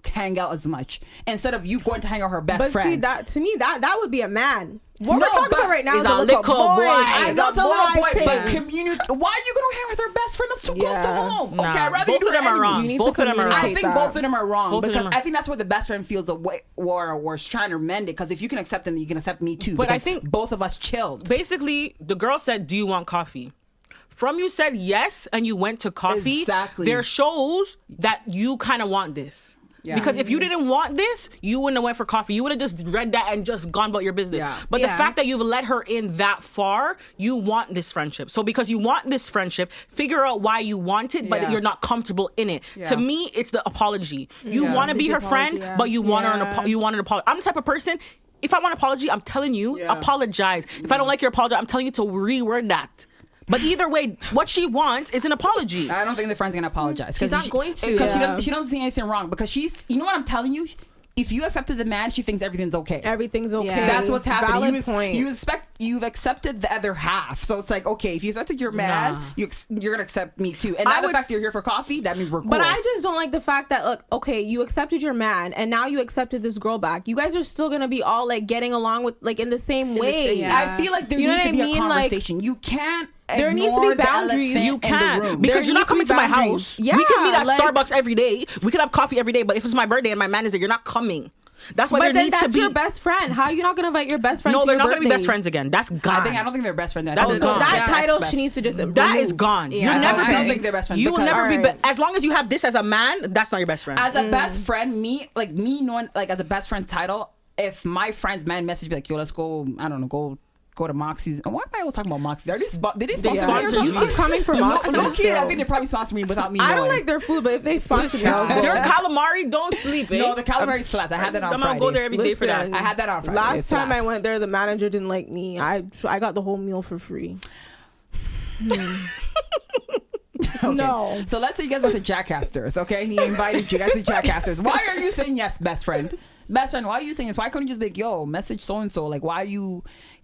hang out as much, instead of you going to hang out with her best friend. But see, that to me, that would be a man. What we're talking about right now is a little boy. I know it's a little boy, but communicate. Why are you going to hang with her best friend? That's too close to home. Nah, okay, I'd rather both you do of them are wrong. Both of them are wrong. I think both of them are wrong because I think that's where the best friend feels a way or is trying to mend it. Because if you can accept them, you can accept me too. But I think both of us chilled. Basically, the girl said, "Do you want coffee?" From you said yes, and you went to coffee. Exactly. There shows that you kind of want this. Because if you didn't want this, you wouldn't have went for coffee. You would have just read that and just gone about your business. But the fact that you've let her in that far, you want this friendship. So because you want this friendship, figure out why you want it, but you're not comfortable in it. To me, it's the apology. You want to be her friend, but you want her you want an apology. I'm the type of person, if I want an apology, I'm telling you, apologize. If I don't like your apology, I'm telling you to reword that. But either way, what she wants is an apology. I don't think the friend's gonna apologize. She's not going to. Because she doesn't see anything wrong. Because you know what I'm telling you? If you accepted the man, she thinks everything's okay. Everything's okay. That's what's happening. Valid point. You've accepted the other half. So it's like, okay, if you accepted your man, you're going to accept me too. And now the fact that you're here for coffee, that means we're cool. But I just don't like the fact that, look, okay, you accepted your man and now you accepted this girl back. You guys are still going to be all like getting along with, like, in the same way. I feel like there needs to be a conversation. Like, you can't. There needs to be boundaries. You can, because you're not coming to my house. Yeah, we can meet at Starbucks every day. We could have coffee every day. But if it's my birthday and my man is there, you're not coming. That's why there needs to be. Your best friend. How are you not going to invite your best friend? No, to they're your not going to be birthday? best friends again. That's gone. I don't think they're best friends. That's gone. That title she needs to just. That is gone. Yeah, You'll never I don't think they're best friends. You will never be. As long as you have this as a man, that's not your best friend. As a best friend, me knowing like as a best friend title, if my friend's man message be like, yo, let's go. I don't know, go to Moxie's. Why am I always talking about Moxie's? Did they sponsor me? You keep coming from Moxie's. No kid, I think they probably sponsor me without me knowing. I don't like their food, but if they sponsor me, I'll go. Their calamari, don't sleep, eh? No, the calamari slaps. I had that on Friday. I'm gonna go there every day for that. I had that on Friday. Last time I went there, the manager didn't like me. I got the whole meal for free. Okay. No. So let's say you guys went to Jackasters, okay? He invited you guys to Jackasters. Why are you saying yes, best friend? Best friend, why are you saying this? Why couldn't you just be like, yo, message so-and-so? Like, why are you...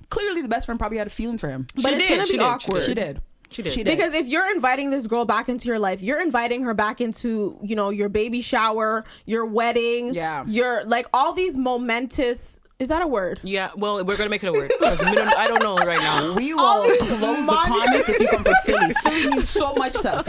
Clearly, the best friend probably had feelings for him. But it's going to be awkward. She did. Because if you're inviting this girl back into your life, you're inviting her back into, you know, your baby shower, your wedding, your, like, all these momentous... Is that a word? Yeah, well, we're going to make it a word. I don't know right now. We will close the comments if you come from Philly. Philly means so much to us.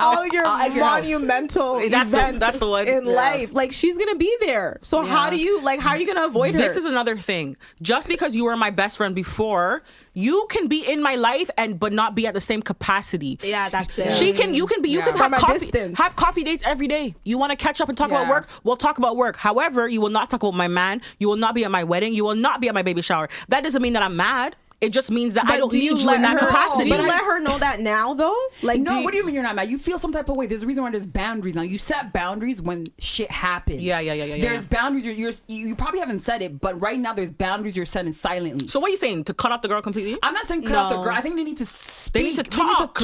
All your monumental events that's the one. in life. Like, she's going to be there. So how are you going to avoid her? This is another thing. Just because you were my best friend before, you can be in my life but not be at the same capacity. Yeah, that's it. You can have coffee dates every day. You want to catch up and talk about work? We'll talk about work. However, you will not talk about my man. You will not be at my wedding. You will not be at my baby shower. That doesn't mean that I'm mad. It just means that I don't need you in that capacity. But let her know that now, though? Like, no, what do you mean you're not mad? You feel some type of way. There's a reason why there's boundaries now. You set boundaries when shit happens. Yeah. There's boundaries. You probably haven't said it, but right now there's boundaries you're setting silently. So what are you saying? To cut off the girl completely? I'm not saying cut off the girl. I think they need to speak. They need to talk.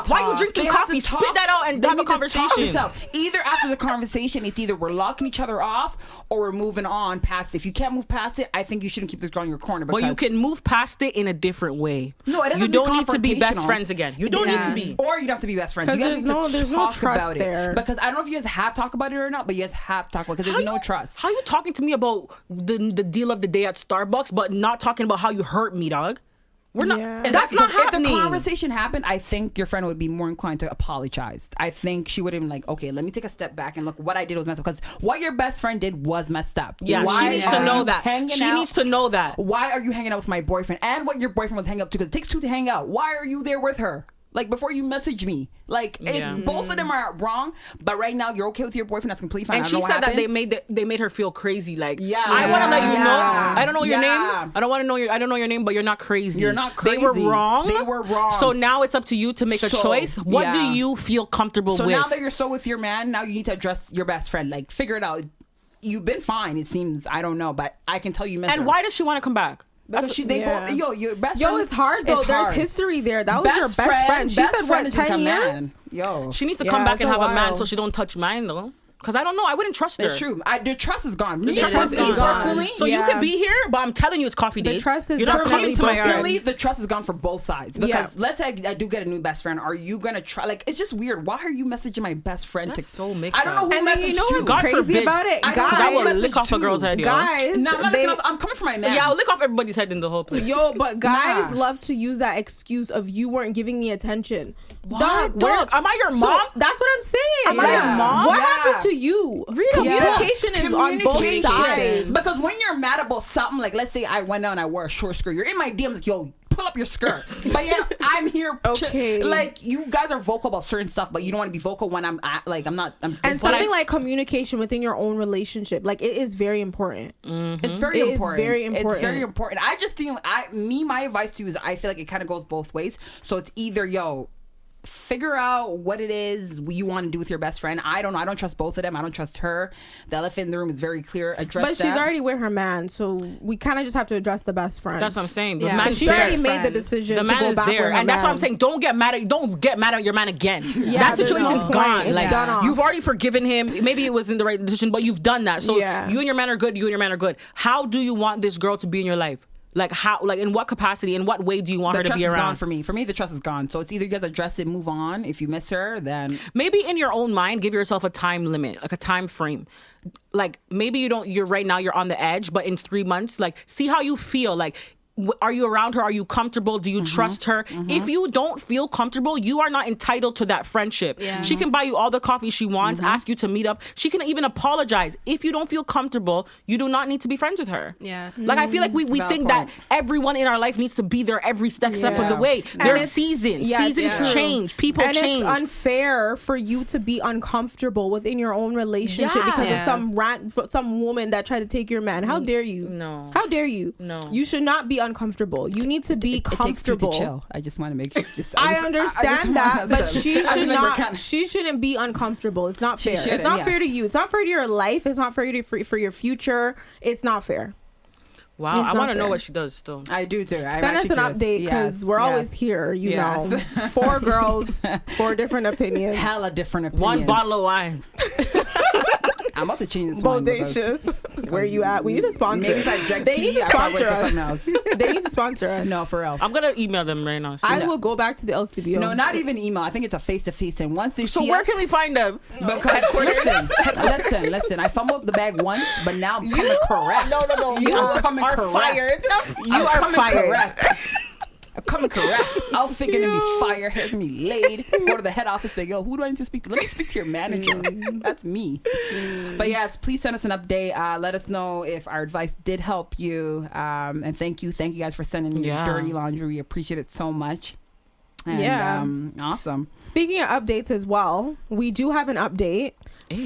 Why are you drinking coffee? Spit that out and have a conversation. Either after the conversation, it's either we're locking each other off or we're moving on past it. If you can't move past it, I think you shouldn't keep this girl in your corner. But you can move past it in a different way. No, it doesn't. You don't need to be best friends again. You don't need to be. Or you don't have to be best friends. You there's no trust about there. It. Because I don't know if you guys have talked about it or not, but you guys have talked about it because there's no trust. How are you talking to me about the deal of the day at Starbucks, but not talking about how you hurt me, dog? We're not. Yeah. That's not happening. If the conversation happened, I think your friend would be more inclined to apologize. I think she would have been like, okay, let me take a step back and look, what I did was messed up. Because what your best friend did was messed up. Yeah, she needs to know that. She needs to know that. Why are you hanging out with my boyfriend? And what your boyfriend was hanging up to? Because it takes two to hang out. Why are you there with her? Like, before you message me. Like, both of them are wrong, but right now you're okay with your boyfriend. That's completely fine. And she said that they made her feel crazy. Like, I want to let you know. I don't know your name. I don't know your name, but you're not crazy. You're not crazy. They were wrong. So now it's up to you to make a choice. What do you feel comfortable with? So now that you're still with your man, now you need to address your best friend. Like, figure it out. You've been fine, it seems. I don't know, but I can tell you. And why does she want to come back? Both, your best friend. It's hard though. There's history there. That was your best friend. She said what, 10 years? She needs to come back and have a man so she don't touch mine though. Because I don't know. I wouldn't trust her. It's true. The trust is gone. The trust is gone. So you could be here, but I'm telling you it's coffee dates. The trust is You're not coming to my yard. The trust is gone for both sides. Because let's say I do get a new best friend. Are you going to try? Like, it's just weird. Why are you messaging my best friend? That's so mixed up. I don't know who messaged you. Know what's crazy about it? Guys, I will lick off a girl's head, yo. Guys, I'm coming for my man. Yeah, I'll lick off everybody's head in the whole place. Yo, but guys love to use that excuse of you weren't giving me attention. Dog, am I your mom? That's what I'm saying. Am I your mom? What happened to you? Really? Communication is on both sides. Because when you're mad about something, like let's say I went out and I wore a short skirt, you're in my DMs like, yo, pull up your skirt. But yeah, I'm here. Okay. Like, you guys are vocal about certain stuff, but you don't want to be vocal when I'm not. And something like communication within your own relationship, like, it is very important. Mm-hmm. It's very important. It's very important. It's very important. I just feel, my advice to you is I feel like it kind of goes both ways. So it's either, figure out what it is you want to do with your best friend. I don't know. I don't trust both of them. I don't trust her. The elephant in the room is very clear. But she's already with her man, so we kind of just have to address the best friend. That's what I'm saying. The man, man, she already made the decision. The man to go is back there, with her and that's man. what I'm saying. Don't get mad at your man again. Yeah, that situation's gone. It's like, done off. you've already forgiven him. Maybe it wasn't the right decision, but you've done that. So you and your man are good. You and your man are good. How do you want this girl to be in your life? Like, how? Like, in what capacity? In what way do you want her to be around? The trust is gone for me. For me, the trust is gone. So it's either you guys address it, move on. If you miss her, then maybe in your own mind, give yourself a time limit, like a time frame. Like, maybe you're right now, you're on the edge, but in 3 months, like, see how you feel. Like, are you around her? Are you comfortable? Do you trust her? If you don't feel comfortable, you are not entitled to that friendship. Yeah. She can buy you all the coffee she wants, ask you to meet up. She can even apologize. If you don't feel comfortable, you do not need to be friends with her. Yeah. Like, I feel like we think that everyone in our life needs to be there every step of the way. There's seasons. Seasons change. People change. And it's unfair for you to be uncomfortable within your own relationship because of some woman that tried to take your man. How dare you? No. How dare you? No. You should not be uncomfortable. You need to be comfortable. It takes two to chill. I just want to make sure. I understand that, but she should not. She shouldn't be uncomfortable. It's not fair. It's not fair to you. It's not fair to your life. It's not fair to for your future. It's not fair. Wow, I want to know what she does still. I do too. Send us an update because we're always here. You know, 4 girls, 4 different opinions. Hella different opinions. 1 bottle of wine. I'm about to change this Bodacious. Where you at? We need a sponsor. Maybe if I drank they tea, need to sponsor us. They need to sponsor us. No, for real. I'm gonna email them right now. I will go back to the LCBO. No, not even email. I think it's a face-to-face thing. Once they see where us, can we find them? Because listen. I fumbled the bag once, but now I'm coming correct. No. You are coming correct. Fired. You are fired. I'm coming correct. Outfit gonna be fire. Hair's gonna be laid. Go to the head office. Like, yo, who do I need to speak to? Let me speak to your manager. That's me. But yes, please send us an update. Let us know if our advice did help you. And thank you guys for sending your dirty laundry. We appreciate it so much. And, awesome. Speaking of updates as well, we do have an update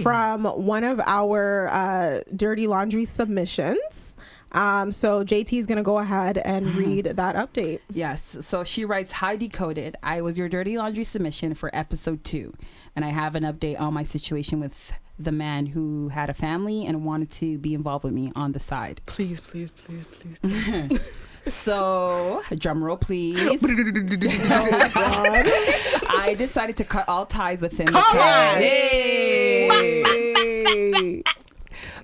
from one of our dirty laundry submissions. So JT is going to go ahead and read that update. Yes. So she writes, "Hi Decoded. I was your dirty laundry submission for episode 2. And I have an update on my situation with the man who had a family and wanted to be involved with me on the side." Please. So, drum roll, please. Oh, God. I decided to cut all ties with him.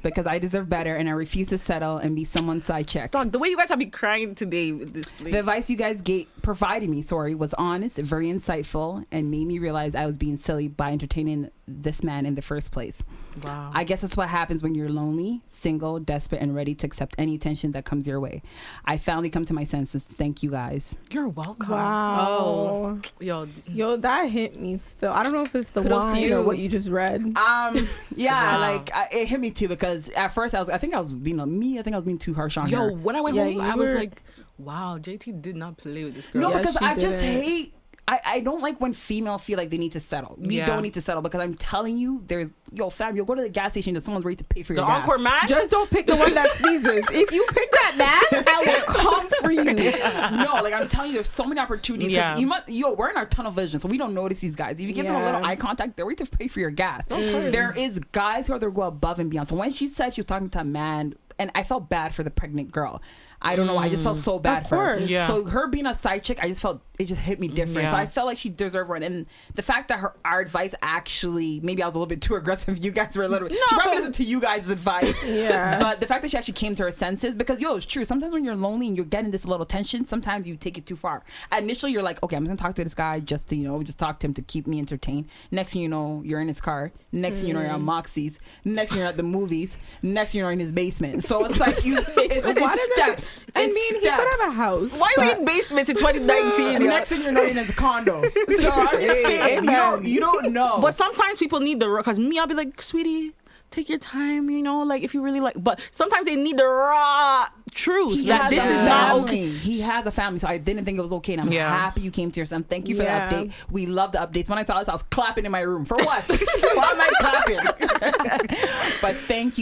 Because I deserve better and I refuse to settle and be someone's side check. Dog, the way you guys have been crying today with this, please. The advice you guys provided me, was honest, very insightful, and made me realize I was being silly by entertaining this man in the first place. Wow. I guess that's what happens when you're lonely, single, desperate, and ready to accept any attention that comes your way. I finally come to my senses. Thank you guys. You're welcome. Wow. Oh. Yo, that hit me still. I don't know if it's the wine or what you just read. It hit me too because at first I think I was being too harsh on her. Yo, when I went home, I was like, wow, JT did not play with this girl. No, because I just hate. I don't like when female feel like they need to settle. We don't need to settle because I'm telling you, fam, you'll go to the gas station and someone's ready to pay for your gas. The Encore man? Just don't pick the one that sneezes. If you pick that man, I will come for you. No, like I'm telling you, there's so many opportunities. Yeah. We're in our tunnel vision, so we don't notice these guys. If you give them a little eye contact, they're ready to pay for your gas. There is guys who are there go above and beyond. So when she said she was talking to a man, and I felt bad for the pregnant girl. I don't know. I just felt so bad for her. Yeah. So her being a side chick, I just felt it just hit me different. Yeah. So I felt like she deserved one. And the fact that our advice actually, maybe I was a little bit too aggressive. You guys were a little bit. No. She probably listened to you guys' advice. Yeah. But the fact that she actually came to her senses, because it's true. Sometimes when you're lonely and you're getting this little tension, sometimes you take it too far. Initially, you're like, okay, I'm just gonna talk to this guy just to just talk to him to keep me entertained. Next thing you know, you're in his car. Next thing you know, you're on Moxie's. Next thing you're at the movies. Next thing you're in his basement. So it's like it's steps. I mean, he could have a house. Why are we in basements in 2019? Next thing you know, you're in his condo. So I'm just saying, you don't know. But sometimes people need the because me, I'll be like, sweetie, take your time, you know, like if you really like, but sometimes they need the raw truth that this is not okay. He has a family, so I didn't think it was okay, and I'm happy you came to your son. Thank you for the update. We love the updates. When I saw this, I was clapping in my room. For what? Why am I clapping? But thank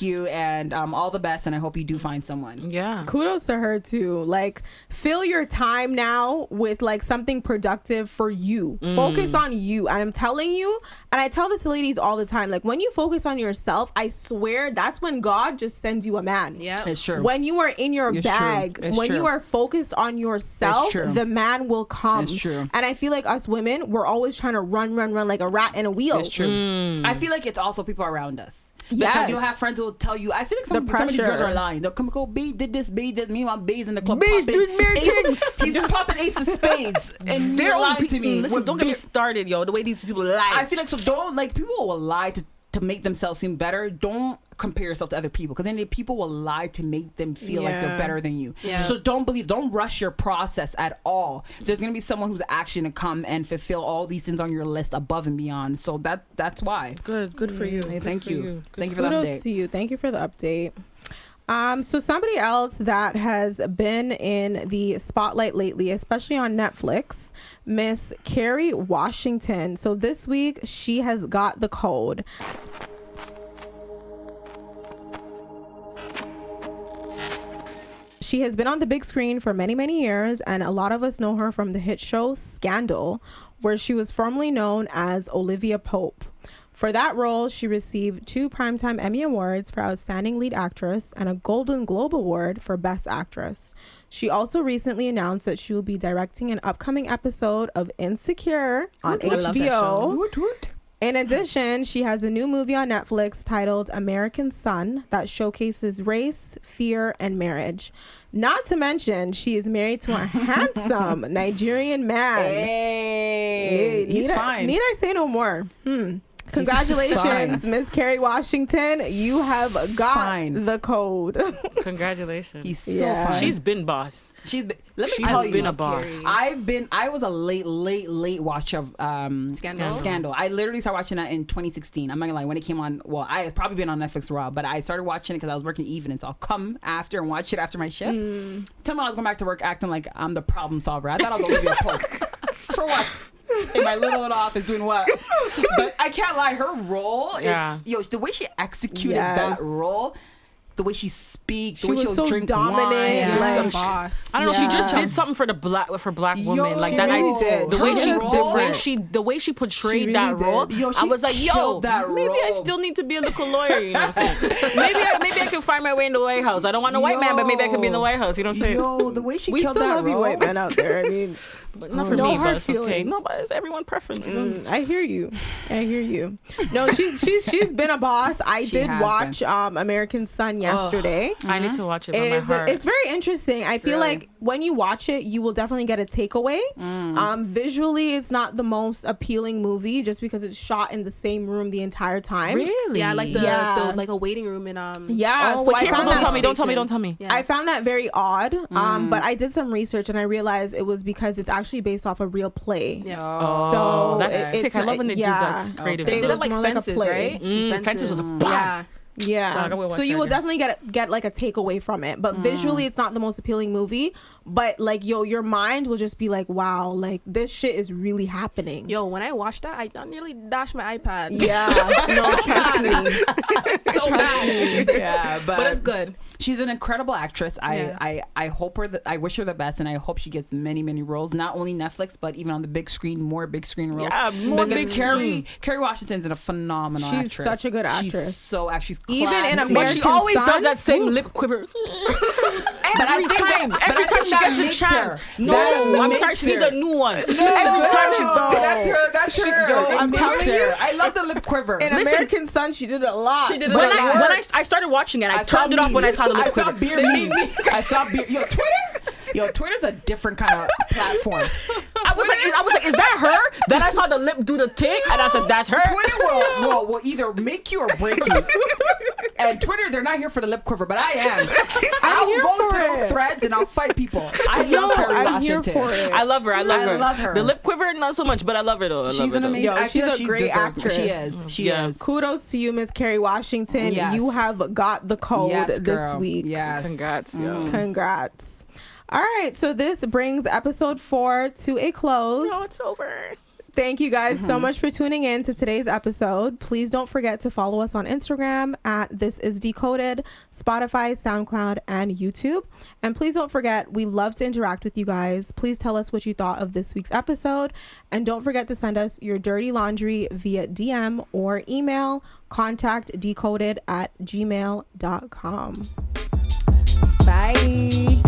you, and all the best, and I hope you do find someone. Yeah. Kudos to her too. Like, fill your time now with like something productive for you. Focus on you. And I'm telling you, and I tell this to ladies all the time, like when you focus on yourself, I swear that's when God just sends you a man. Yeah, it's true. When you are in your bag, when you are focused on yourself, the man will come. It's true. And I feel like us women, we're always trying to run like a rat in a wheel. It's true. I feel like it's also people around us. Yes. Because you'll have friends who will tell you. I feel like some of these girls are lying. They'll come and go, B did this, B did this. Meanwhile, B's in the club. B's doing mere things. He's popping ace of spades. And they're lying to me. Listen, don't get me started, yo. The way these people lie. I feel like, so don't, like, people will lie to make themselves seem better. Don't compare yourself to other people, because then people will lie to make them feel like they're better than you. So don't rush your process at all. There's gonna be someone who's actually gonna come and fulfill all these things on your list above and beyond. So that's why. Good for you. Hey, thank you for the Kudos update. to you. Thank you for the update. So somebody else that has been in the spotlight lately, especially on Netflix, Miss KERRY Washington. So this week she has got the code. She has been on the big screen for many, many years, and a lot of us know her from the hit show Scandal, where she was formerly known as Olivia Pope. For that role, she received 2 Primetime Emmy Awards for Outstanding Lead Actress and a Golden Globe Award for Best Actress. She also recently announced that she will be directing an upcoming episode of Insecure on HBO. In addition, she has a new movie on Netflix titled American Son that showcases race, fear, and marriage. Not to mention, she is married to a handsome Nigerian man. Hey, he's fine. Need I say no more? Congratulations, Miss KERRY Washington. You have got the code. Congratulations. He's so fine. She's been boss. Let me tell you, been a boss. I was a late watcher of Scandal. I literally started watching that in 2016. I'm not gonna lie, when it came on. Well, I had probably been on Netflix for a while, but I started watching it because I was working evenings. So I'll come after and watch it after my shift. Tell me I was going back to work acting like I'm the problem solver. I thought I was Olivia Pope. For what? In my little office doing what? But I can't lie, her role is the way she executed that role, the way she speaks, the way she'll drink dominant, wine. like the boss. I don't know. She just did something for black women, like that. The way she portrayed that role. I was like, maybe I still need to be a little lawyer. You know what I'm saying? maybe I can find my way in the White House. I don't want a white man, but maybe I can be in the White House. You know what I'm saying? The way she we killed still that love role. you white men out there. I mean, but not for me, but it's okay. No, but it's everyone's preference. I hear you. No, she's been a boss. I did watch American Son yesterday. I need to watch it by my heart. It's very interesting. I feel like when you watch it, you will definitely get a takeaway. Visually, it's not the most appealing movie just because it's shot in the same room the entire time. Really? Yeah, like the like a waiting room in Yeah. Oh, so I found don't tell me. Yeah. I found that very odd. But I did some research and I realized it was because it's actually based off a real play. Yeah. So that's sick. I love when they do that creative. They did it like more Fences, like a play. right? Fences was a bop. Yeah. So you will definitely get like a takeaway from it. But visually, it's not the most appealing movie. But like, your mind will just be like, wow, like this shit is really happening. Yo, when I watched that, I nearly dashed my iPad. Yeah. No, trust me. So bad. Yeah, but it's good. She's an incredible actress. I hope I wish her the best, and I hope she gets many, many roles. Not only Netflix, but even on the big screen, more big screen roles. Yeah, more big screen. KERRY Washington's a phenomenal actress. She's such a good actress. She's even in classy. American But she always Son? does that same lip quiver. Every time she gets a chance. No, I'm sorry, she needs a new one. Every time she goes. That's her. I'm telling you, I love the lip quiver. In American Son, she did a lot. When I started watching it, I turned it off when I saw the lip quiver. I saw beer. Twitter's a different kind of platform. I was like, is that her? Then I saw the lip do the thing, and I said, that's her. Twitter will either make you or break you. And Twitter, they're not here for the lip quiver, but I am. I'll go to those threads and I'll fight people. I love Kerry Washington. Here for it. I love her. I love her. The lip quiver, not so much, but I love her though. She's an amazing. She's a great actress. She is. She is. Kudos to you, Miss Kerry Washington. Yes. You have got the code this week. Yes. Congrats. Congrats. All right, so this brings episode 4 to a close. No, it's over. Thank you guys so much for tuning in to today's episode. Please don't forget to follow us on Instagram at This Is Decoded, Spotify, SoundCloud, and YouTube. And please don't forget, we love to interact with you guys. Please tell us what you thought of this week's episode. And don't forget to send us your dirty laundry via DM or email, contactdecoded@gmail.com. Bye.